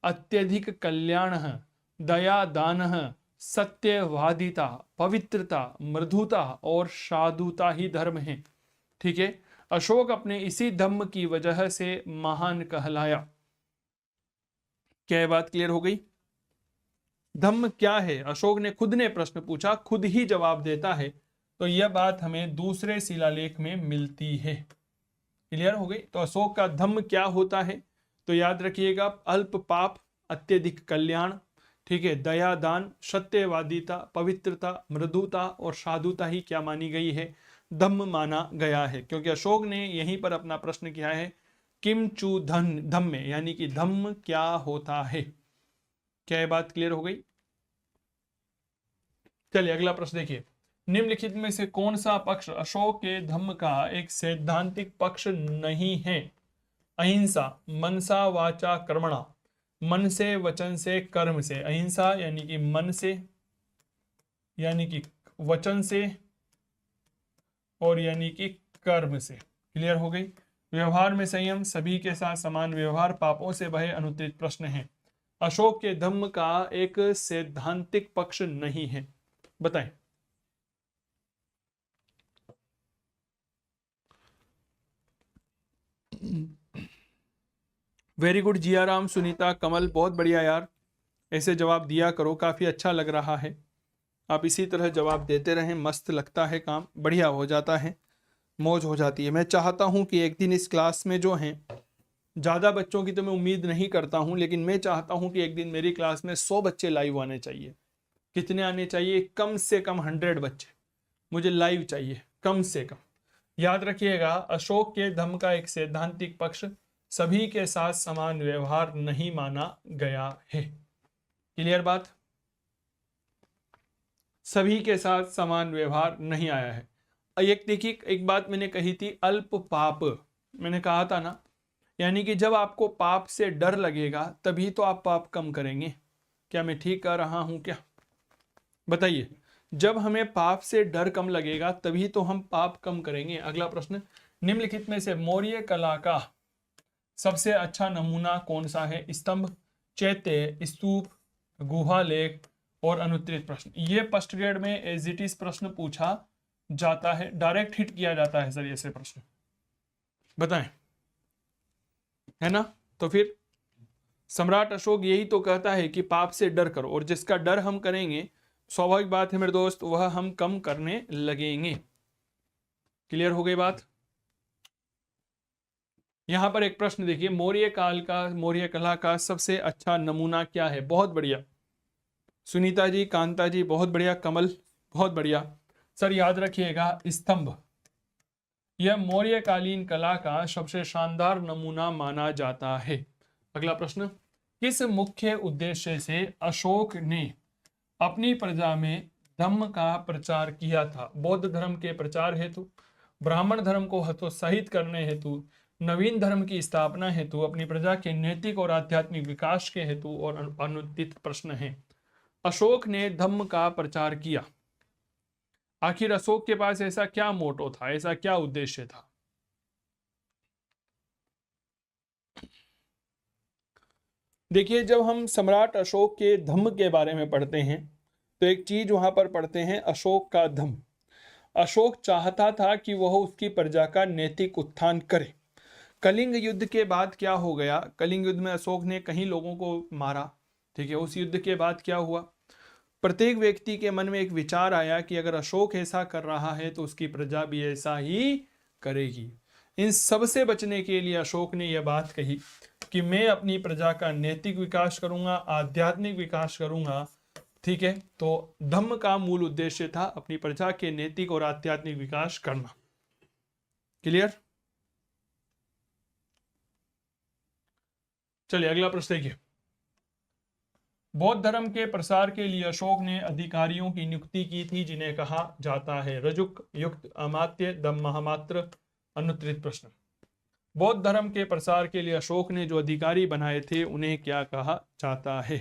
अत्यधिक कल्याणः दया दानः सत्यवादिता पवित्रता मृदुता और साधुता ही धर्म है। ठीक है, अशोक अपने इसी धम्म की वजह से महान कहलाया। क्या ये बात क्लियर हो गई? धम्म क्या है, अशोक ने खुद ने प्रश्न पूछा, खुद ही जवाब देता है, तो यह बात हमें दूसरे शिलालेख में मिलती है। क्लियर हो गई? तो अशोक का धम्म क्या होता है? तो याद रखिएगा, अल्प पाप, अत्यधिक कल्याण, ठीक है, दया, दान, सत्यवादिता, पवित्रता, मृदुता और साधुता ही क्या मानी गई है? धम्म माना गया है। क्योंकि अशोक ने यहीं पर अपना प्रश्न किया है, किम चू धन धम्म, यानी कि धम्म क्या होता है। क्या ये बात क्लियर हो गई? चलिए अगला प्रश्न देखिए, निम्नलिखित में से कौन सा पक्ष अशोक के धम्म का एक सैद्धांतिक पक्ष नहीं है? अहिंसा, मनसा वाचा कर्मणा, मन से, वचन से, कर्म से। अहिंसा यानी कि मन से, यानी कि वचन से, और यानी कि कर्म से। क्लियर हो गई? व्यवहार में संयम, सभी के साथ समान व्यवहार, पापों से भय अनुत्तरित प्रश्न है। अशोक के धम्म का एक सैद्धांतिक पक्ष नहीं है, बताएं। वेरी गुड जियाराम, सुनीता, कमल, बहुत बढ़िया यार, ऐसे जवाब दिया करो, काफी अच्छा लग रहा है। आप इसी तरह जवाब देते रहें, मस्त लगता है काम, बढ़िया हो जाता है, मौज हो जाती है। मैं चाहता हूं कि एक दिन इस क्लास में जो हैं, ज़्यादा बच्चों की तो मैं उम्मीद नहीं करता हूं, लेकिन मैं चाहता हूं कि एक दिन मेरी क्लास में 100 बच्चे लाइव आने चाहिए। कितने आने चाहिए? कम से कम 100 बच्चे मुझे लाइव चाहिए, कम से कम। याद रखिएगा, अशोक के धम्म का एक सैद्धांतिक पक्ष सभी के साथ समान व्यवहार नहीं माना गया है। क्लियर बात? सभी के साथ समान व्यवहार नहीं आया है। एक देखिए, एक बात मैंने कही थी, अल्प पाप, मैंने कहा था ना, यानी कि जब आपको पाप से डर लगेगा तभी तो आप पाप कम करेंगे। क्या मैं ठीक कह रहा हूं क्या? बताइए, जब हमें पाप से डर कम लगेगा तभी तो हम पाप कम करेंगे। अगला प्रश्न, निम्नलिखित में से मौर्य कला का सबसे अच्छा नमूना कौन सा है? स्तंभ, चैत्य, स्तूप, गुहा लेख और अनुत्तरित प्रश्न। ये फर्स्ट ग्रेड में एज इट इज प्रश्न पूछा जाता है, डायरेक्ट हिट किया जाता है सर ऐसे प्रश्न, बताएं, है ना? तो फिर सम्राट अशोक यही तो कहता है कि पाप से डर करो, और जिसका डर हम करेंगे, स्वाभाविक बात है मेरे दोस्त, वह हम कम करने लगेंगे। क्लियर हो गई बात? यहां पर एक प्रश्न देखिए, मौर्य काल का, मौर्य कला का सबसे अच्छा नमूना क्या है? बहुत बढ़िया सुनीता जी, कांता जी, बहुत बढ़िया, कमल, बहुत बढ़िया। सर याद रखिएगा, स्तंभ, यह मौर्यकालीन कला का सबसे शानदार नमूना माना जाता है। अगला प्रश्न, किस मुख्य उद्देश्य से अशोक ने अपनी प्रजा में धम्म का प्रचार किया था? बौद्ध धर्म के प्रचार हेतु, ब्राह्मण धर्म को हतोत्साहित करने हेतु, नवीन धर्म की स्थापना हेतु, अपनी प्रजा के नैतिक और आध्यात्मिक विकास के हेतु, और अनुत्तरित प्रश्न है। अशोक ने धम्म का प्रचार किया, आखिर अशोक के पास ऐसा क्या मोटो था, ऐसा क्या उद्देश्य था? देखिए, जब हम सम्राट अशोक के धम्म के बारे में पढ़ते हैं तो एक चीज वहां पर पढ़ते हैं, अशोक का धम्म। अशोक चाहता था कि वह उसकी प्रजा का नैतिक उत्थान करे। कलिंग युद्ध के बाद क्या हो गया? कलिंग युद्ध में अशोक ने कई लोगों को मारा, ठीक है। उस युद्ध के बाद क्या हुआ? प्रत्येक व्यक्ति के मन में एक विचार आया कि अगर अशोक ऐसा कर रहा है तो उसकी प्रजा भी ऐसा ही करेगी। इन सब से बचने के लिए अशोक ने यह बात कही कि मैं अपनी प्रजा का नैतिक विकास करूंगा, आध्यात्मिक विकास करूंगा, ठीक है। तो धम्म का मूल उद्देश्य था अपनी प्रजा के नैतिक और आध्यात्मिक विकास करना। क्लियर? चलिए अगला प्रश्न देखिए, बौद्ध धर्म के प्रसार के लिए अशोक ने अधिकारियों की नियुक्ति की थी जिन्हें कहा जाता है रजुक, युक्त, अमात्य, दम महामात्र, अनुत्तरित प्रश्न। बौद्ध धर्म के प्रसार के लिए अशोक ने जो अधिकारी बनाए थे उन्हें क्या कहा जाता है?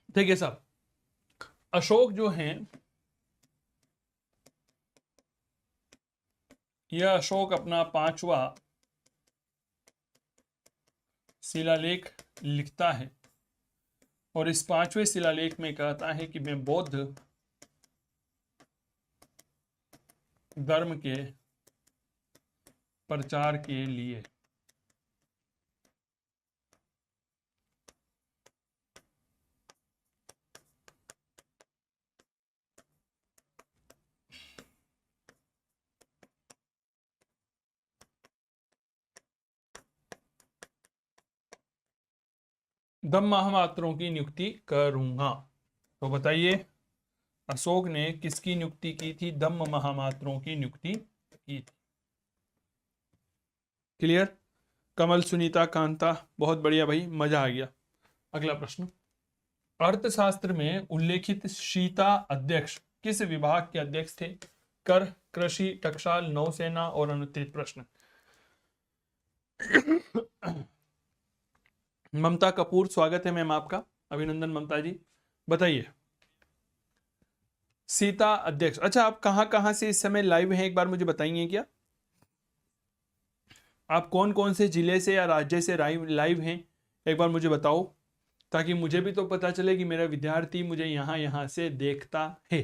देखिए साहब, अशोक जो हैं, यह अशोक अपना 5वां शिलालेख लिखता है और इस 5वें शिलालेख में कहता है कि मैं बौद्ध धर्म के प्रचार के लिए धम्म महामात्रों की नियुक्ति करूंगा। तो बताइए अशोक ने किसकी नियुक्ति की थी? धम्म महामात्रों की नियुक्ति की थी। क्लियर? कमल, सुनीता, कांता, बहुत बढ़िया भाई, मजा आ गया। अगला प्रश्न, अर्थशास्त्र में उल्लेखित सीता अध्यक्ष किस विभाग के अध्यक्ष थे? कर, कृषि, टकसाल, नौसेना और अनुत्तरित प्रश्न। ममता कपूर, स्वागत है मैम आपका, अभिनंदन ममता जी। बताइए सीता अध्यक्ष। अच्छा, आप कहां कहां से इस समय लाइव हैं, एक बार मुझे बताइए क्या? आप कौन कौन से जिले से या राज्य से लाइव हैं, एक बार मुझे बताओ, ताकि मुझे भी तो पता चले कि मेरा विद्यार्थी मुझे यहां से देखता है।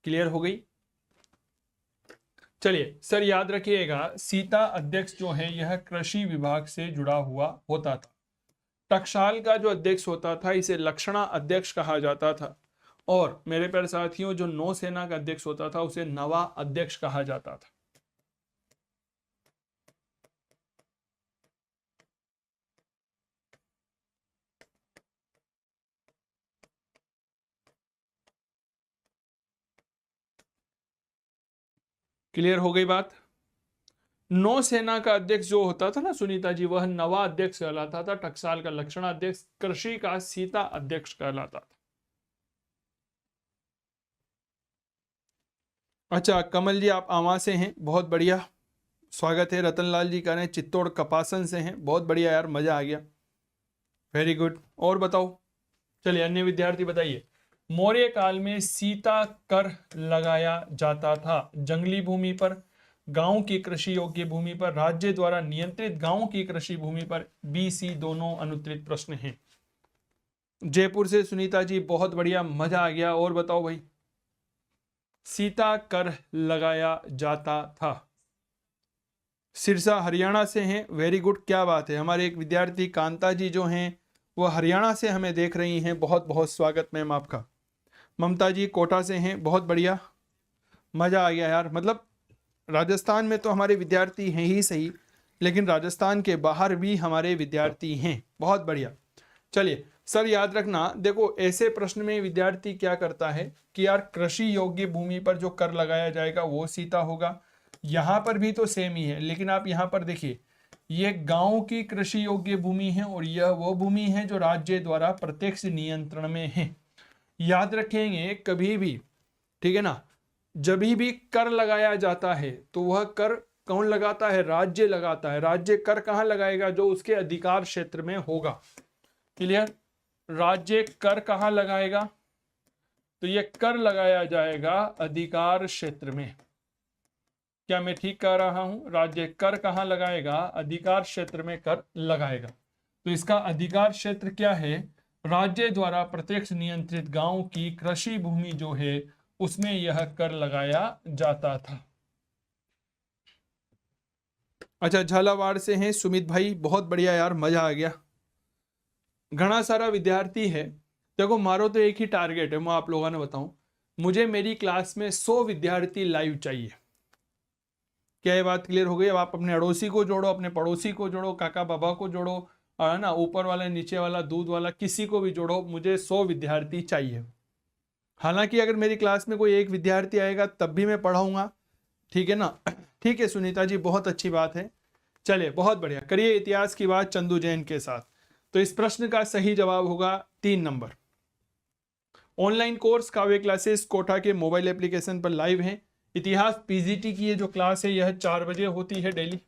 क्लियर हो गई? चलिए सर, याद रखिएगा सीता अध्यक्ष जो है यह कृषि विभाग से जुड़ा हुआ होता था। टकसाल का जो अध्यक्ष होता था इसे लक्षणा अध्यक्ष कहा जाता था, और मेरे प्यारे साथियों जो नौसेना का अध्यक्ष होता था उसे नवा अध्यक्ष कहा जाता था। क्लियर हो गई बात? नौसेना का अध्यक्ष जो होता था ना सुनीता जी, वह नवा अध्यक्ष कहलाता था। टकसाल का लक्षणा अध्यक्ष, कृषि का सीता अध्यक्ष कहलाता था। अच्छा कमल जी, आप आमा से हैं, बहुत बढ़िया, स्वागत है। रतनलाल जी कह रहे हैं चित्तौड़ कपासन से हैं, बहुत बढ़िया यार, मजा आ गया, वेरी गुड। और बताओ, चलिए अन्य विद्यार्थी बताइए। मौर्य काल में सीता कर लगाया जाता था जंगली भूमि पर, गांव की कृषि योग्य भूमि पर, राज्य द्वारा नियंत्रित गांव की कृषि भूमि पर। बी सी दोनों अनुत्तरित प्रश्न हैं। जयपुर से सुनीता जी, बहुत बढ़िया, मजा आ गया। और बताओ भाई, सीता कर लगाया जाता था। सिरसा हरियाणा से हैं, वेरी गुड, क्या बात है। हमारे एक विद्यार्थी कांता जी जो हैं वो हरियाणा से हमें देख रही हैं, बहुत बहुत स्वागत मैम आपका। ममता जी कोटा से हैं, बहुत बढ़िया, मजा आ गया यार। मतलब राजस्थान में तो हमारे विद्यार्थी हैं ही सही, लेकिन राजस्थान के बाहर भी हमारे विद्यार्थी हैं, बहुत बढ़िया। चलिए सर, याद रखना, देखो ऐसे प्रश्न में विद्यार्थी क्या करता है कि यार कृषि योग्य भूमि पर जो कर लगाया जाएगा वो सीता होगा। यहां पर भी तो सेम ही है, लेकिन आप यहां पर देखिए, ये गांव की कृषि योग्य भूमि है और यह वो भूमि है जो राज्य द्वारा प्रत्यक्ष नियंत्रण में है। याद रखेंगे कभी भी, ठीक है ना, जब भी कर लगाया जाता है तो वह कर कौन लगाता है? राज्य लगाता है। राज्य कर कहां लगाएगा? जो उसके अधिकार क्षेत्र में होगा। क्लियर? राज्य कर कहां लगाएगा? तो यह कर लगाया जाएगा अधिकार क्षेत्र में। क्या मैं ठीक कह रहा हूं? राज्य कर कहां लगाएगा? अधिकार क्षेत्र में कर लगाएगा। तो इसका अधिकार क्षेत्र क्या है? राज्य द्वारा प्रत्यक्ष नियंत्रित गांव की कृषि भूमि जो है उसमें यह कर लगाया जाता था। अच्छा, झालावाड़ से हैं सुमित भाई, बहुत बढ़िया यार, मजा आ गया। घना सारा विद्यार्थी है। देखो मारो तो एक ही टारगेट है, मैं आप लोगों ने बताऊं, मुझे मेरी क्लास में 100 विद्यार्थी लाइव चाहिए। क्या ये बात क्लियर हो गई? अब आप अपने अड़ोसी को जोड़ो, अपने पड़ोसी को जोड़ो, काका बाबा को जोड़ो, और ना ऊपर वाला, नीचे वाला, दूध वाला, किसी को भी जोड़ो, मुझे 100 विद्यार्थी चाहिए। हालांकि अगर मेरी क्लास में कोई एक विद्यार्थी आएगा तब भी मैं पढ़ाऊंगा, ठीक है ना? ठीक है सुनीता जी, बहुत अच्छी बात है। चलिए बहुत बढ़िया, करिए इतिहास की बात चंदू जैन के साथ। तो इस प्रश्न का सही जवाब होगा 3 नंबर। ऑनलाइन कोर्स काव्य क्लासेस कोटा के मोबाइल एप्लीकेशन पर लाइव हैं। इतिहास पीजीटी की ये जो क्लास है यह 4 बजे होती है डेली,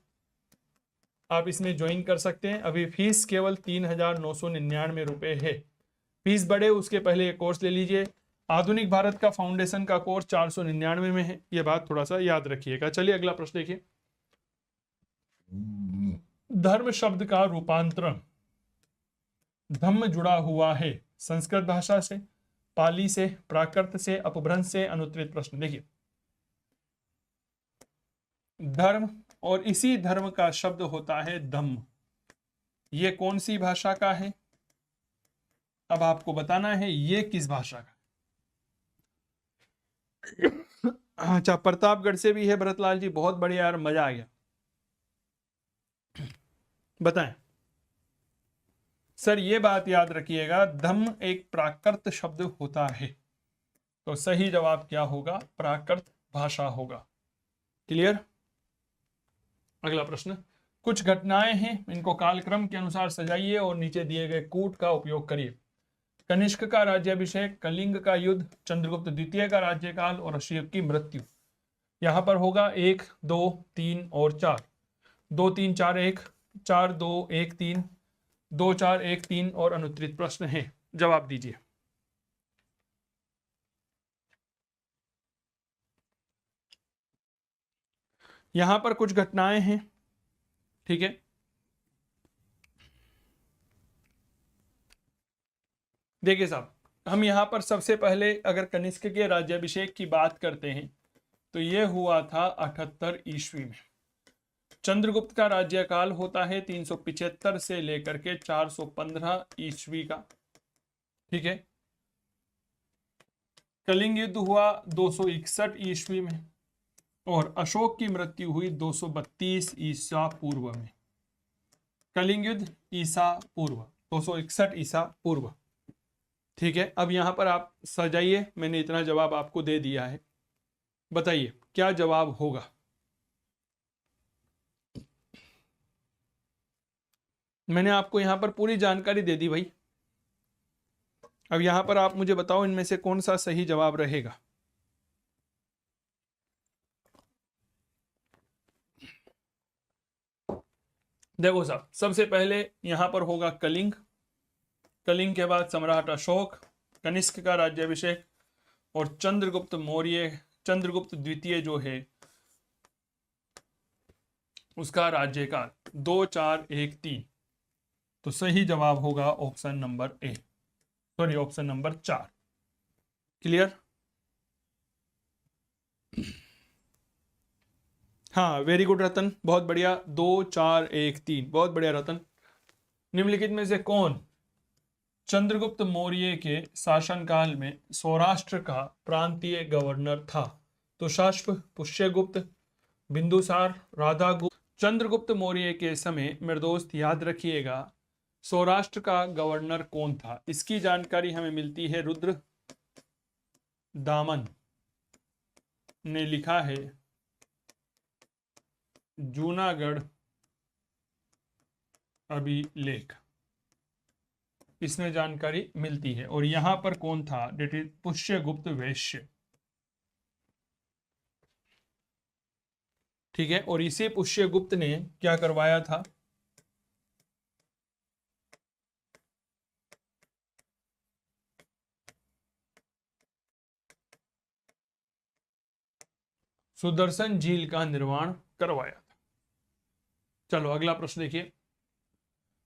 आप इसमें ज्वाइन कर सकते हैं। अभी फीस केवल 3,999 रुपये है। फीस बढ़े उसके पहले ये कोर्स ले लीजिए। आधुनिक भारत का फाउंडेशन का कोर्स 499 में है, ये बात थोड़ा सा याद रखिएगा। चलिए अगला प्रश्न देखिए। धर्म शब्द का रूपांतरण धम्म जुड़ा हुआ है संस्कृत भाषा से, पाली से, प्राकृत से, अपभ्रंश से, अनुत्तरित प्रश्न। देखिए धर्म और इसी धर्म का शब्द होता है धम्म। ये कौन सी भाषा का है? अब आपको बताना है ये किस भाषा का। अच्छा, प्रतापगढ़ से भी है भरतलाल जी, बहुत बढ़िया यार, मजा आ गया। बताएं सर, ये बात याद रखिएगा, धम्म एक प्राकृत शब्द होता है, तो सही जवाब क्या होगा? प्राकृत भाषा होगा। क्लियर? अगला प्रश्न, कुछ घटनाएं हैं, इनको कालक्रम के अनुसार सजाइए और नीचे दिए गए कूट का उपयोग करिए। कनिष्क का राज्याभिषेक, कलिंग का युद्ध, चंद्रगुप्त द्वितीय का राज्यकाल और अशोक की मृत्यु। यहां पर होगा 1, 2, 3 और 4। 2, 3, 4, 1, 4, 2, 1, 3, 2, 4, 1, 3 और अनुत्तरित प्रश्न है। जवाब दीजिए। यहां पर कुछ घटनाएं हैं, ठीक है। देखिए साहब, हम यहां पर सबसे पहले अगर कनिष्क के राज्याभिषेक की बात करते हैं तो यह हुआ था 78 ईस्वी में। चंद्रगुप्त का राज्यकाल होता है 375 से लेकर के 415 ईस्वी का, ठीक है। कलिंग युद्ध हुआ 261 ईस्वी में और अशोक की मृत्यु हुई 232 ईसा पूर्व में। कलिंग युद्ध ईसा पूर्व 261 ईसा पूर्व, ठीक है। अब यहां पर आप सजाइए, मैंने इतना जवाब आपको दे दिया है, बताइए क्या जवाब होगा। मैंने आपको यहां पर पूरी जानकारी दे दी भाई। अब यहां पर आप मुझे बताओ इनमें से कौन सा सही जवाब रहेगा। देखो साहब, सबसे पहले यहां पर होगा कलिंग, कलिंग के बाद सम्राट अशोक, कनिष्क का राज्याभिषेक और चंद्रगुप्त मौर्य, चंद्रगुप्त द्वितीय जो है उसका राज्यकाल 2, 4, 1, 3। तो सही जवाब होगा option number A, sorry option number 4। Clear? हाँ, वेरी गुड रतन, बहुत बढ़िया। 2, 4, 1, 3, बहुत बढ़िया रतन। निम्नलिखित में से कौन चंद्रगुप्त मौर्य के शासनकाल में सौराष्ट्र का प्रांतीय गवर्नर था? तो शाश्व, पुष्यगुप्त, बिंदुसार, राधागुप्त। चंद्रगुप्त मौर्य के समय, मेरे दोस्त याद रखिएगा, सौराष्ट्र का गवर्नर कौन था? इसकी जानकारी हमें मिलती है, रुद्र दामन ने लिखा है जूनागढ़ अभिलेख, इसमें जानकारी मिलती है। और यहां पर कौन था? डेट इज पुष्यगुप्त वैश्य, ठीक है। और इसे पुष्यगुप्त ने क्या करवाया था? सुदर्शन झील का निर्माण करवाया था। चलो अगला प्रश्न देखिए,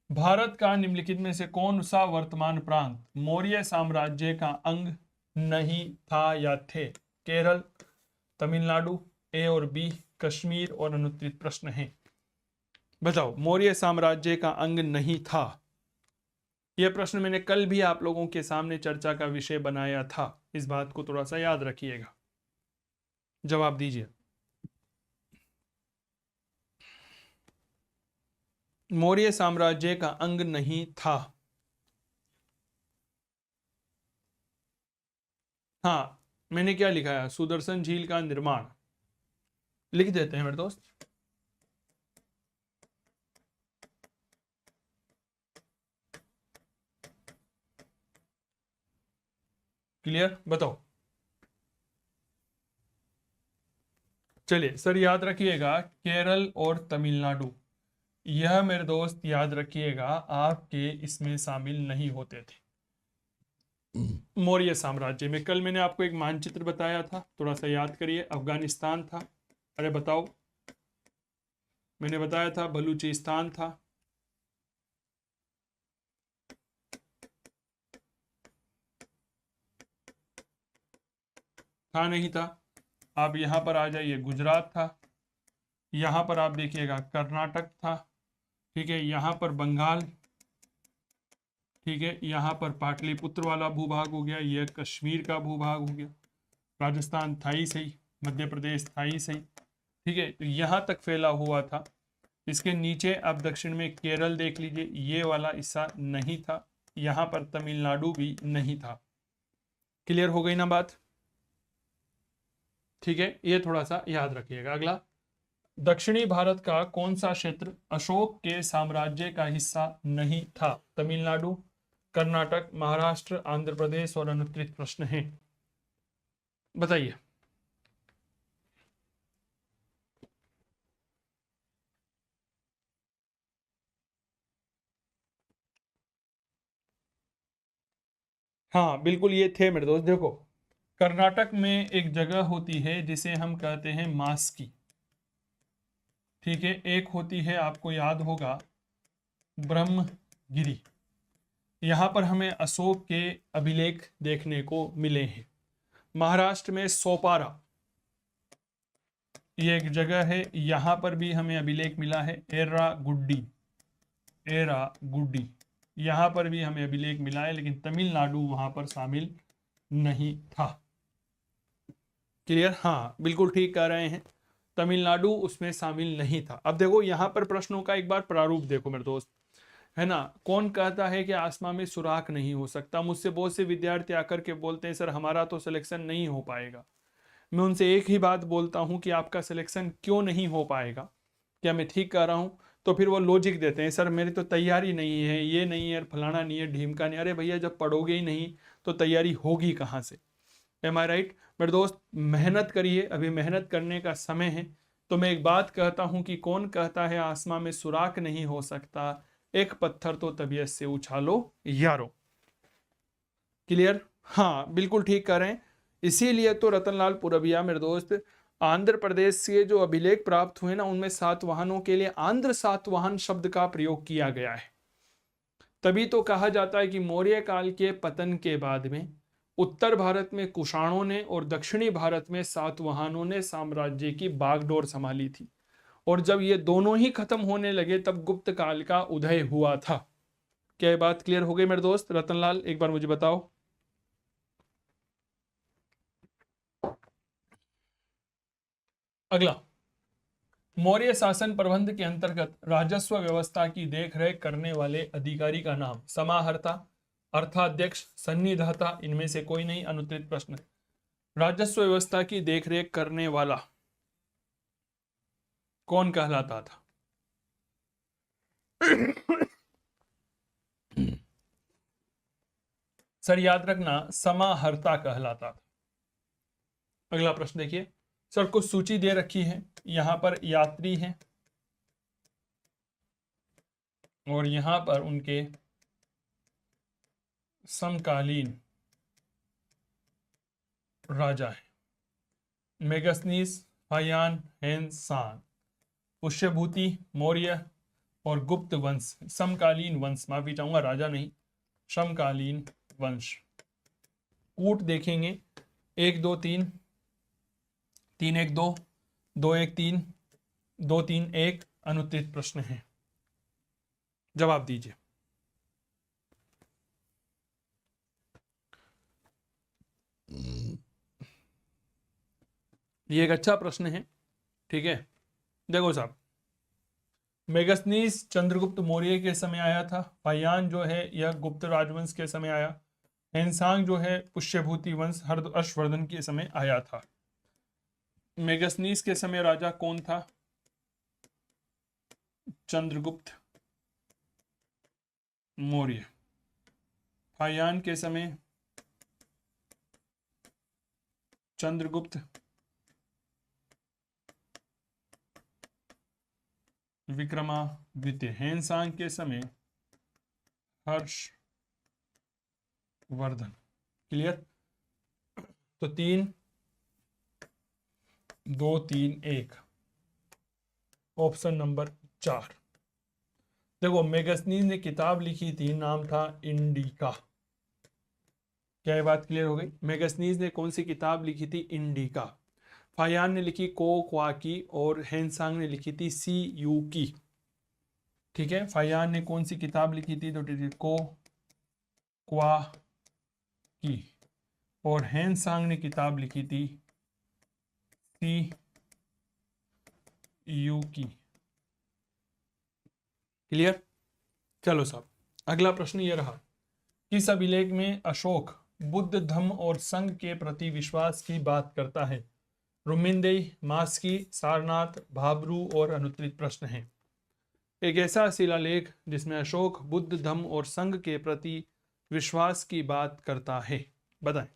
भारत का निम्नलिखित में से कौन सा वर्तमान प्रांत मौर्य साम्राज्य का अंग नहीं था या थे? केरल, तमिलनाडु, ए और बी, कश्मीर और अनुत्तरित प्रश्न है। बताओ, मौर्य साम्राज्य का अंग नहीं था। यह प्रश्न मैंने कल भी आप लोगों के सामने चर्चा का विषय बनाया था, इस बात को थोड़ा सा याद रखिएगा। जवाब दीजिए। मौर्य साम्राज्य का अंग नहीं था। हाँ, मैंने क्या लिखा है? सुदर्शन झील का निर्माण लिख देते हैं मेरे दोस्त। क्लियर? बताओ। चलिए सर, याद रखिएगा केरल और तमिलनाडु, यह मेरे दोस्त याद रखिएगा आपके इसमें शामिल नहीं होते थे मौर्य साम्राज्य में। कल मैंने आपको एक मानचित्र बताया था, थोड़ा सा याद करिए। अफगानिस्तान था, अरे बताओ, मैंने बताया था बलूचिस्तान था, था नहीं था। आप यहाँ पर आ जाइए, गुजरात था। यहाँ पर आप देखिएगा कर्नाटक था। ठीक है, यहाँ पर बंगाल। ठीक है, यहाँ पर पाटलिपुत्र वाला भूभाग हो गया, यह कश्मीर का भूभाग हो गया। राजस्थान था ही सही, मध्य प्रदेश था ही सही। ठीक है, तो यहाँ तक फैला हुआ था। इसके नीचे आप दक्षिण में केरल देख लीजिए, ये वाला हिस्सा नहीं था। यहाँ पर तमिलनाडु भी नहीं था। क्लियर हो गई ना बात? ठीक है, ये थोड़ा सा याद रखिएगा। अगला, दक्षिणी भारत का कौन सा क्षेत्र अशोक के साम्राज्य का हिस्सा नहीं था? तमिलनाडु, कर्नाटक, महाराष्ट्र, आंध्र प्रदेश और अनुत्तरित प्रश्न है, बताइए। हाँ बिल्कुल, ये थे मेरे दोस्त। देखो, कर्नाटक में एक जगह होती है जिसे हम कहते हैं मास्की। ठीक है, एक होती है, आपको याद होगा, ब्रह्मगिरी। यहाँ पर हमें अशोक के अभिलेख देखने को मिले हैं। महाराष्ट्र में सोपारा, ये एक जगह है, यहाँ पर भी हमें अभिलेख मिला है। एर्रागुड्डी, एर्रागुड्डी, यहाँ पर भी हमें अभिलेख मिला है, लेकिन तमिलनाडु वहां पर शामिल नहीं था। क्लियर? हाँ बिल्कुल ठीक कह रहे हैं, तमिलनाडु उसमें शामिल नहीं था। अब देखो यहाँ पर प्रश्नों का एक बार प्रारूप देखो मेरे दोस्त, है ना। कौन कहता है कि आसमान में सुराख नहीं हो सकता? मुझसे बहुत से विद्यार्थी आकर के बोलते हैं सर हमारा तो सिलेक्शन नहीं हो पाएगा। मैं उनसे एक ही बात बोलता हूं कि आपका सिलेक्शन क्यों नहीं हो पाएगा, क्या मैं ठीक कह रहा हूं? तो फिर वो लॉजिक देते हैं, सर मेरी तो तैयारी नहीं है, ये नहीं है, फलाना नहीं है, ढीमका नहीं। अरे भैया, जब पढ़ोगे ही नहीं तो तैयारी होगी कहाँ से? एम आई राइट? मेरे दोस्त, मेहनत करिए, अभी मेहनत करने का समय है। तो मैं एक बात कहता हूं कि कौन कहता है आसमां में सुराख नहीं हो सकता? एक पत्थर तो तबीयत से उछालो यारो। क्लियर? हाँ बिल्कुल ठीक कह रहे हैं। इसीलिए तो रतनलाल पुरबिया मेरे दोस्त, आंध्र प्रदेश से जो अभिलेख प्राप्त हुए ना, उनमें सातवाहनों के लिए आंध्र सातवाहन शब्द का प्रयोग किया गया है। तभी तो कहा जाता है कि मौर्य काल के पतन के बाद में उत्तर भारत में कुषाणों ने और दक्षिणी भारत में सातवाहनों ने साम्राज्य की बागडोर संभाली थी। और जब ये दोनों ही खत्म होने लगे तब गुप्त काल का उदय हुआ था। क्या ये बात क्लियर हो गई मेरे दोस्त? रतनलाल, एक बार मुझे बताओ। अगला, मौर्य शासन प्रबंध के अंतर्गत राजस्व व्यवस्था की देखरेख करने वाले अधिकारी का नाम? समाहर्ता, अर्थाध्यक्ष, सन्निधाता, इनमें से कोई नहीं। अनुत्तरित प्रश्न। राजस्व व्यवस्था की देखरेख करने वाला कौन कहलाता था? सर याद रखना, समाहर्ता कहलाता था। अगला प्रश्न देखिए, सर कुछ सूची दे रखी है, यहां पर यात्री हैं और यहां पर उनके समकालीन राजा हैं। मेगसनीस, हायान, हेनसान, पुष्यभूति, मौर्य और गुप्त वंश। समकालीन वंश, माफी चाहूंगा, राजा नहीं, समकालीन वंश। कूट देखेंगे, 1 2 3, 3 1 2, 2 1 3, 2 3 1। अनुत्तरित प्रश्न है, जवाब दीजिए। ये एक अच्छा प्रश्न है। ठीक है, देखो साहब, मेगसनीस चंद्रगुप्त मौर्य के समय आया था। फायान जो है यह गुप्त राजवंश के समय आया। हेनसांग जो है पुष्यभूति वंश हर्षवर्धन के समय आया था। मेगसनीस के समय राजा कौन था? चंद्रगुप्त मौर्य। फायान के समय चंद्रगुप्त विक्रमादित्य। हेनसांग के समय हर्षवर्धन। क्लियर? तो 3 2 3 1, ऑप्शन नंबर 4। देखो, मेगसनीस ने किताब लिखी थी, नाम था इंडिका। क्या ये बात क्लियर हो गई? मेगस्थनीज ने कौन सी किताब लिखी थी? इंडिका। फाहियान ने लिखी को क्वा की, और हेनसांग ने लिखी थी सी यू की। ठीक है, फाहियान ने कौन सी किताब लिखी थी? तो को क्वा की, और हेनसांग ने किताब लिखी थी सी यू की। क्लियर? चलो साहब, अगला प्रश्न ये रहा, किस अभिलेख में अशोक बुद्ध धम्म और संघ के प्रति विश्वास की बात करता है? रुमिनदेई, मास्की, सारनाथ, भाबरू और अनुत्तरित प्रश्न है। एक ऐसा शिलालेख जिसमें अशोक बुद्ध धम्म और संघ के प्रति विश्वास की बात करता है, बताएं।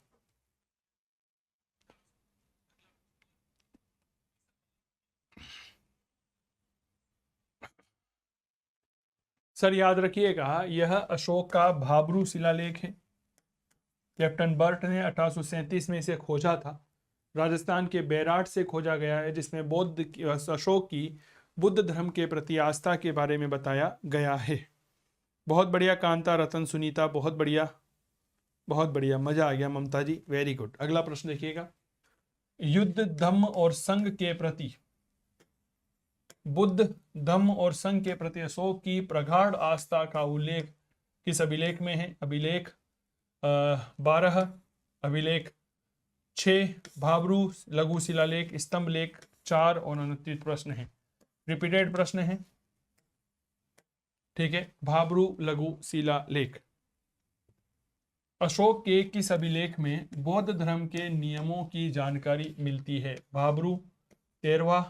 सर याद रखिएगा, यह अशोक का भाबरू शिलालेख है। कैप्टन बर्ट ने 1837 में इसे खोजा था। राजस्थान के बैराट से खोजा गया है, जिसमें अशोक की बुद्ध धर्म के प्रति आस्था के बारे में बताया गया है। बहुत बढ़िया कांता, रतन, सुनीता, बहुत बढ़िया, बहुत बढ़िया, मजा आ गया ममता जी, वेरी गुड। अगला प्रश्न देखिएगा, युद्ध धम्म और संघ के प्रति, बुद्ध धम्म और संघ के प्रति अशोक की प्रगाढ़ आस्था का उल्लेख किस अभिलेख में है? अभिलेख 12, अभिलेख 6, भाबरू लघु शिलालेख, स्तंभ लेख 4 और अनुत्तरित प्रश्न है। रिपीटेड प्रश्न है, ठीक है। भाबरू लघु शिलालेख, अशोक के किस अभिलेख में बौद्ध धर्म के नियमों की जानकारी मिलती है? भाबरू 13वां,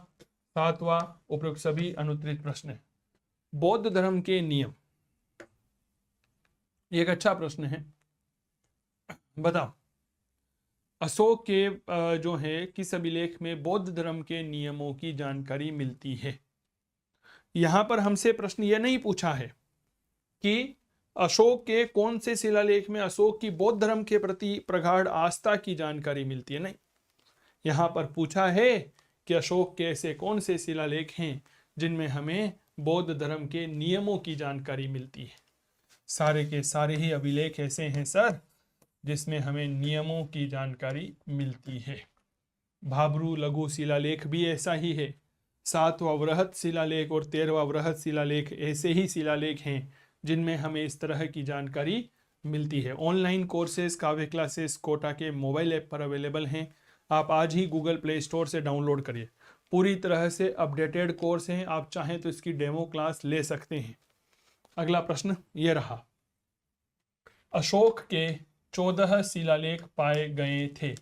7वां, उपरोक्त सभी अनुत्तरित प्रश्न है। बौद्ध धर्म के नियम, एक अच्छा प्रश्न है, बताओ। अशोक के जो है किस अभिलेख में बौद्ध धर्म के नियमों की जानकारी मिलती है? यहां पर हमसे प्रश्न यह नहीं पूछा है कि अशोक के कौन से शिलालेख में अशोक की बौद्ध धर्म के प्रति प्रगाढ़ आस्था की जानकारी मिलती है, नहीं। यहां पर पूछा है कि अशोक के ऐसे कौन से शिलालेख हैं जिनमें हमें बौद्ध धर्म के नियमों की जानकारी मिलती है। सारे के सारे ही अभिलेख ऐसे हैं सर जिसमें हमें नियमों की जानकारी मिलती है। भाबरू लघु शिलालेख भी ऐसा ही है। 7वां वृहत शिलालेख और 13वां वृहत शिलालेख ऐसे ही शिलालेख हैं जिनमें हमें इस तरह की जानकारी मिलती है। ऑनलाइन कोर्सेज काव्य क्लासेस कोटा के मोबाइल ऐप पर अवेलेबल हैं। आप आज ही गूगल प्ले स्टोर से डाउनलोड करिए। पूरी तरह से अपडेटेड कोर्स हैं, आप चाहें तो इसकी डेमो क्लास ले सकते हैं। अगला प्रश्न ये रहा, अशोक के 14 शिलालेख पाए गए थे।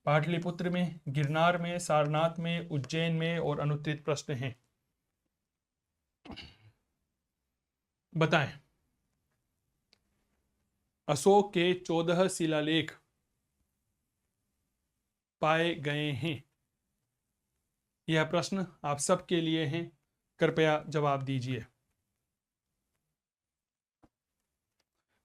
पाटलिपुत्र में, गिरनार में, सारनाथ में, उज्जैन में और अनुत्तरित प्रश्न हैं, बताएं। अशोक के 14 शिलालेख पाए गए हैं। यह प्रश्न आप सबके लिए है, कृपया जवाब दीजिए।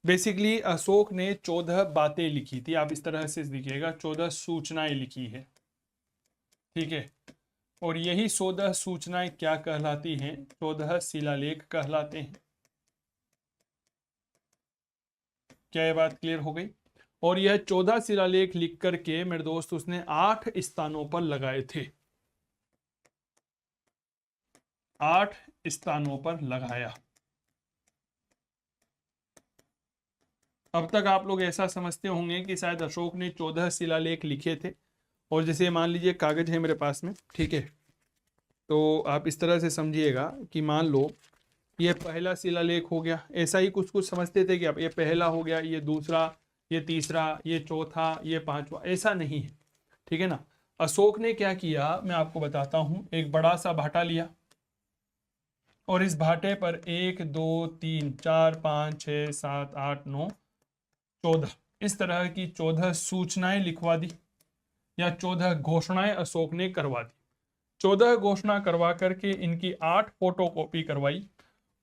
बेसिकली अशोक ने 14 बातें लिखी थी, आप इस तरह से देखिएगा, 14 सूचनाएं लिखी है, ठीक है। और यही 14 सूचनाएं क्या कहलाती हैं? 14 शिलालेख कहलाते हैं। क्या ये बात क्लियर हो गई? और यह 14 शिलालेख लिख करके मेरे दोस्त उसने 8 स्थानों पर लगाए थे, 8 स्थानों पर लगाया। अब तक आप लोग ऐसा समझते होंगे कि शायद अशोक ने 14 शिलालेख लिखे थे, और जैसे मान लीजिए कागज है मेरे पास में, ठीक है, तो आप इस तरह से समझिएगा कि मान लो ये पहला शिलालेख हो गया, ऐसा ही कुछ कुछ समझते थे कि आप ये पहला हो गया, ये दूसरा, ये तीसरा, ये चौथा, ये पांचवा, ऐसा नहीं है, ठीक है ना। अशोक ने क्या किया मैं आपको बताता हूं, एक बड़ा सा भाटा लिया और इस भाटे पर 1 2 3 4 5 6 7 8 9 14 इस तरह की 14 सूचनाएं लिखवा दी, या 14 घोषणाएं अशोक ने करवा दी। 14 घोषणा करवा करके इनकी 8 फोटोकॉपी करवाई,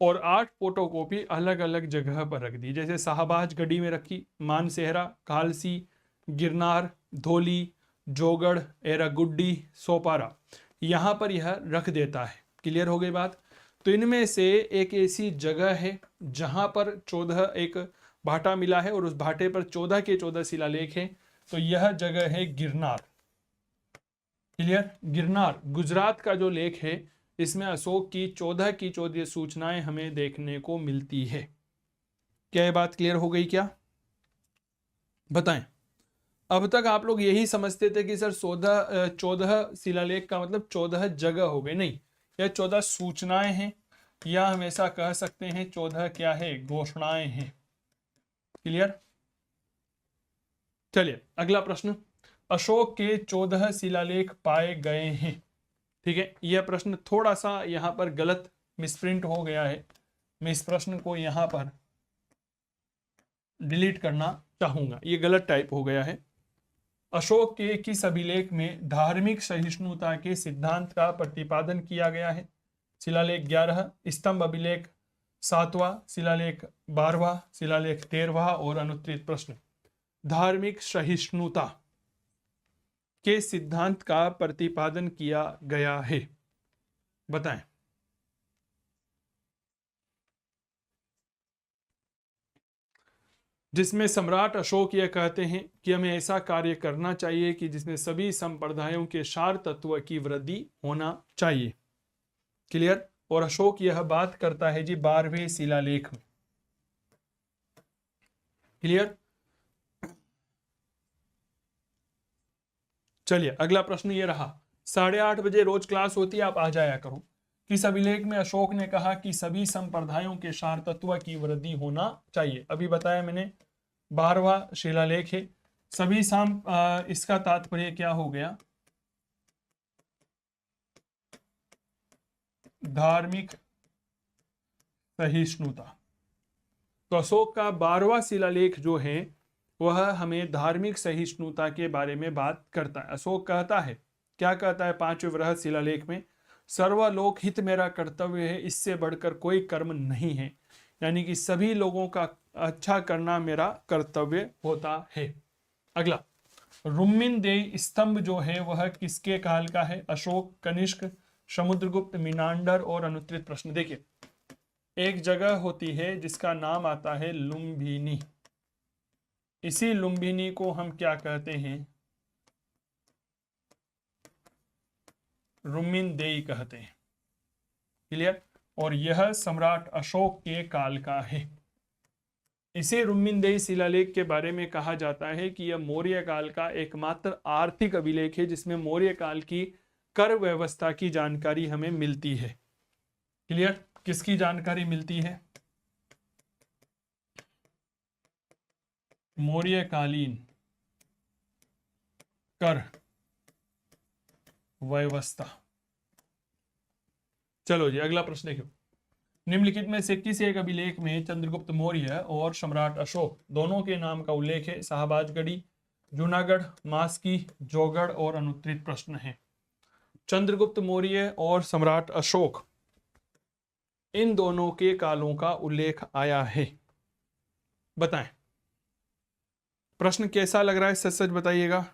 और 8 फोटोकॉपी अलग अलग जगह पर रख दी। जैसे शाहबाज गढ़ी में रखी, मानसेहरा, कालसी, गिरनार, धौली, जोगढ़, एरागुड्डी, सोपारा, यहाँ पर यह रख देता है। क्लियर हो गई बात? तो इनमें से एक ऐसी जगह है जहाँ पर 14 एक भाटा मिला है और उस भाटे पर 14 के 14 शिलालेख हैं। तो यह जगह है गिरनार। क्लियर? गिरनार गुजरात का जो लेख है, इसमें अशोक की 14 की 14 सूचनाएं हमें देखने को मिलती है। क्या ये बात क्लियर हो गई क्या? बताएं। अब तक आप लोग यही समझते थे कि सर 14 शिलालेख का मतलब 14 जगह हो गए, नहीं, यह 14 सूचनाएं हैं, या हम ऐसा कह सकते हैं 14 क्या है, घोषणाएं हैं। क्लियर? चलिए अगला प्रश्न, अशोक के 14 शिलालेख पाए गए हैं। ठीक है, यह प्रश्न थोड़ा सा यहां पर गलत मिसप्रिंट हो गया है, मैं इस प्रश्न को यहां पर डिलीट करना चाहूंगा, ये गलत टाइप हो गया है। अशोक के किस अभिलेख में धार्मिक सहिष्णुता के सिद्धांत का प्रतिपादन किया गया है? शिलालेख 11, स्तंभ अभिलेख 7वां, शिलालेख 12वां, शिलालेख 13वां और अनुत्तरित प्रश्न। धार्मिक सहिष्णुता के सिद्धांत का प्रतिपादन किया गया है, बताएं। जिसमें सम्राट अशोक यह कहते हैं कि हमें ऐसा कार्य करना चाहिए कि जिसमें सभी संप्रदायों के सार तत्व की वृद्धि होना चाहिए। क्लियर? और अशोक यह बात करता है जी 12वें शिलालेख में। क्लियर? चलिए अगला प्रश्न ये रहा, 8:30 बजे रोज क्लास होती है, आप आ जाया करो। किस अभिलेख में अशोक ने कहा कि सभी संप्रदायों के सार तत्व की वृद्धि होना चाहिए? अभी बताया मैंने, 12वां शिलालेख है। सभी इसका तात्पर्य क्या हो गया? धार्मिक सहिष्णुता। तो अशोक का 12वां शिलालेख जो है वह हमें धार्मिक सहिष्णुता के बारे में बात करता है। अशोक कहता है, क्या कहता है 5वें वृहद शिलालेख में? सर्वलोक हित मेरा कर्तव्य है, इससे बढ़कर कोई कर्म नहीं है। यानी कि सभी लोगों का अच्छा करना मेरा कर्तव्य होता है। अगला, रुम्मिनदेई स्तंभ जो है वह किसके काल का है? अशोक, कनिष्क, समुद्रगुप्त, मीनांडर और अनुत्तरित प्रश्न। देखिए, एक जगह होती है जिसका नाम आता है लुम्बिनी। इसी लुम्बिनी को हम क्या कहते हैं? रुम्मिनदेई कहते हैं। क्लियर? और यह सम्राट अशोक के काल का है। इसे रुम्मिनदेई शिलालेख के बारे में कहा जाता है कि यह मौर्य काल का एकमात्र आर्थिक अभिलेख है जिसमें मौर्य काल की कर व्यवस्था की जानकारी हमें मिलती है। क्लियर? किसकी जानकारी मिलती है? मौर्यकालीन कर व्यवस्था। चलो जी अगला प्रश्न देखो, निम्नलिखित में से किस एक अभिलेख में चंद्रगुप्त मौर्य और सम्राट अशोक दोनों के नाम का उल्लेख है? शाहबाजगढ़ी, जूनागढ़, मास्की, जोगढ़ और अनुत्तरित प्रश्न है। चंद्रगुप्त मौर्य और सम्राट अशोक, इन दोनों के कालों का उल्लेख आया है, बताएं। प्रश्न कैसा लग रहा है? सच सच बताइएगा,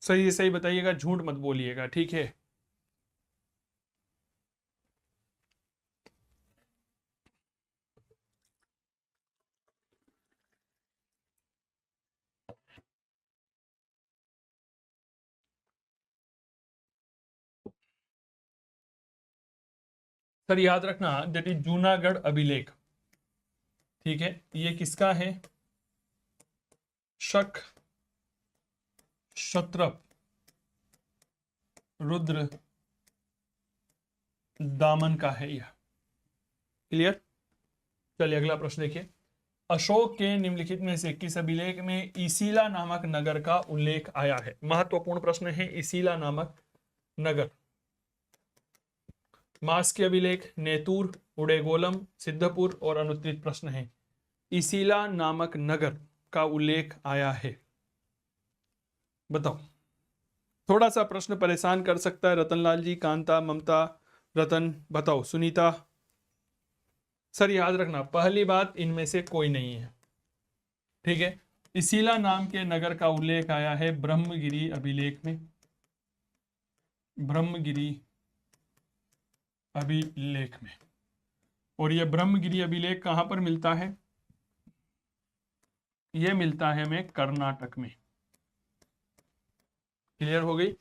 सही सही बताइएगा, झूठ मत बोलिएगा, ठीक है? सर याद रखना, दैट इज जूनागढ़ अभिलेख। ठीक है, ये किसका है? शक, क्षत्रप, रुद्र दामन का है यह। क्लियर? चलिए अगला प्रश्न देखिए, अशोक के निम्नलिखित में से किस अभिलेख में इसीला नामक नगर का उल्लेख आया है? महत्वपूर्ण प्रश्न है, इसीला नामक नगर। मास्की अभिलेख, नेतूर, उड़ेगोलम, सिद्धपुर और अनुत्तरित प्रश्न है। इसीला नामक नगर का उल्लेख आया है, बताओ। थोड़ा सा प्रश्न परेशान कर सकता है। रतनलाल जी, कांता, ममता, रतन, बताओ। सुनीता, सर याद रखना, पहली बात इनमें से कोई नहीं है, ठीक है? इसीला नाम के नगर का उल्लेख आया है ब्रह्मगिरी अभिलेख में। ब्रह्मगिरी अभिलेख में। और यह ब्रह्मगिरी अभिलेख कहां पर मिलता है? ये मिलता है हमें कर्नाटक में। क्लियर हो गई?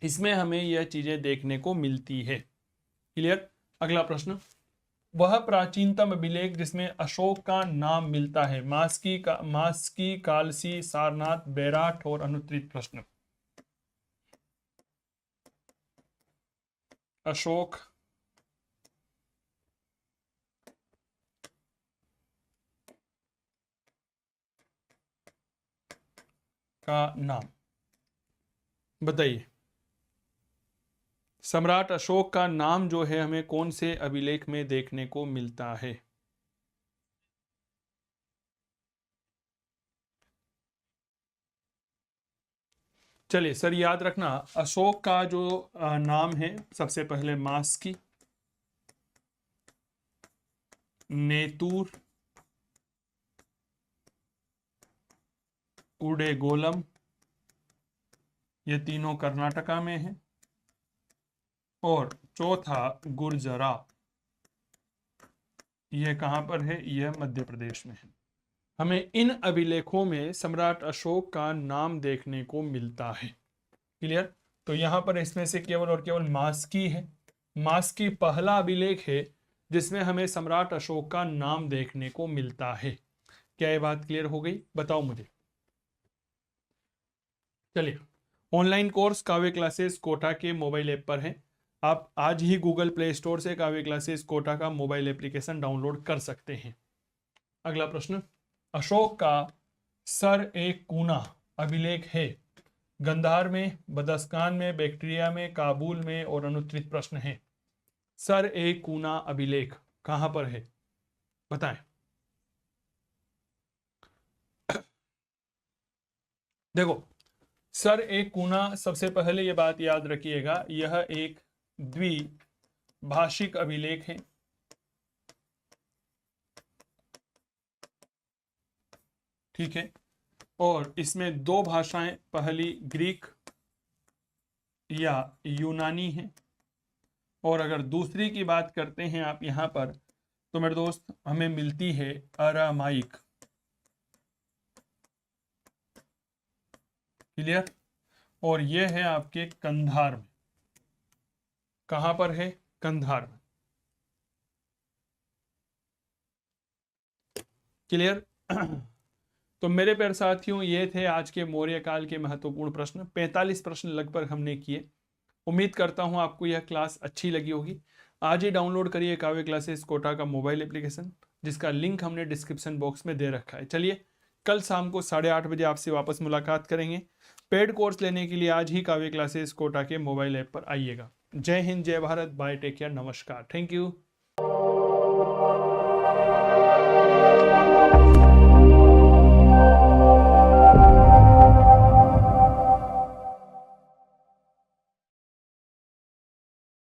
इसमें हमें यह चीजें देखने को मिलती है। क्लियर? अगला प्रश्न, वह प्राचीनतम अभिलेख जिसमें अशोक का नाम मिलता है। मास्की, कालसी, सारनाथ, बैराठ और अनुत्तरित प्रश्न। अशोक का नाम बताइए। सम्राट अशोक का नाम जो है हमें कौन से अभिलेख में देखने को मिलता है? चलिए सर, याद रखना अशोक का जो नाम है, सबसे पहले मास्की, नेतूर, उडेगोलम, ये तीनों कर्नाटका में है, और चौथा गुर्जरा, यह कहां पर है? यह मध्य प्रदेश में है। हमें इन अभिलेखों में सम्राट अशोक का नाम देखने को मिलता है। क्लियर? तो यहां पर इसमें से केवल और केवल मास्की है। मास्की पहला अभिलेख है जिसमें हमें सम्राट अशोक का नाम देखने को मिलता है। क्या ये बात क्लियर हो गई? बताओ मुझे। चलिए, ऑनलाइन कोर्स काव्य क्लासेस कोटा के मोबाइल ऐप पर है। आप आज ही गूगल प्ले स्टोर से काव्य क्लासेस कोटा का मोबाइल एप्लीकेशन डाउनलोड कर सकते हैं। अगला प्रश्न, अशोक का सर ए कूना अभिलेख है गंधार में, बदस्कान में, बैक्ट्रिया में, काबुल में और अनुत्तरित प्रश्न है। सर ए कूना अभिलेख कहां पर है? बताएं। देखो, सर ए कूना, सबसे पहले ये बात याद रखिएगा, यह एक द्विभाषिक अभिलेख है। ठीक है, और इसमें दो भाषाएं, पहली ग्रीक या यूनानी है, और अगर दूसरी की बात करते हैं आप यहां पर, तो मेरे दोस्त हमें मिलती है अरामाइक। क्लियर? और यह है आपके कंधार में। कहां पर है? कंधार में। क्लियर? तो मेरे प्यारे साथियों, ये थे आज के मौर्य काल के महत्वपूर्ण प्रश्न। 45 प्रश्न लगभग हमने किए। उम्मीद करता हूं आपको यह क्लास अच्छी लगी होगी। आज ही डाउनलोड करिए काव्य क्लासेस कोटा का मोबाइल एप्लीकेशन, जिसका लिंक हमने डिस्क्रिप्शन बॉक्स में दे रखा है। चलिए, कल शाम को 8:30 बजे आपसे वापस मुलाकात करेंगे। पेड कोर्स लेने के लिए आज ही काव्य क्लासेस कोटा के मोबाइल ऐप पर आइएगा। जय हिंद, जय भारत, बाय, टेक केयर, नमस्कार, थैंक यू।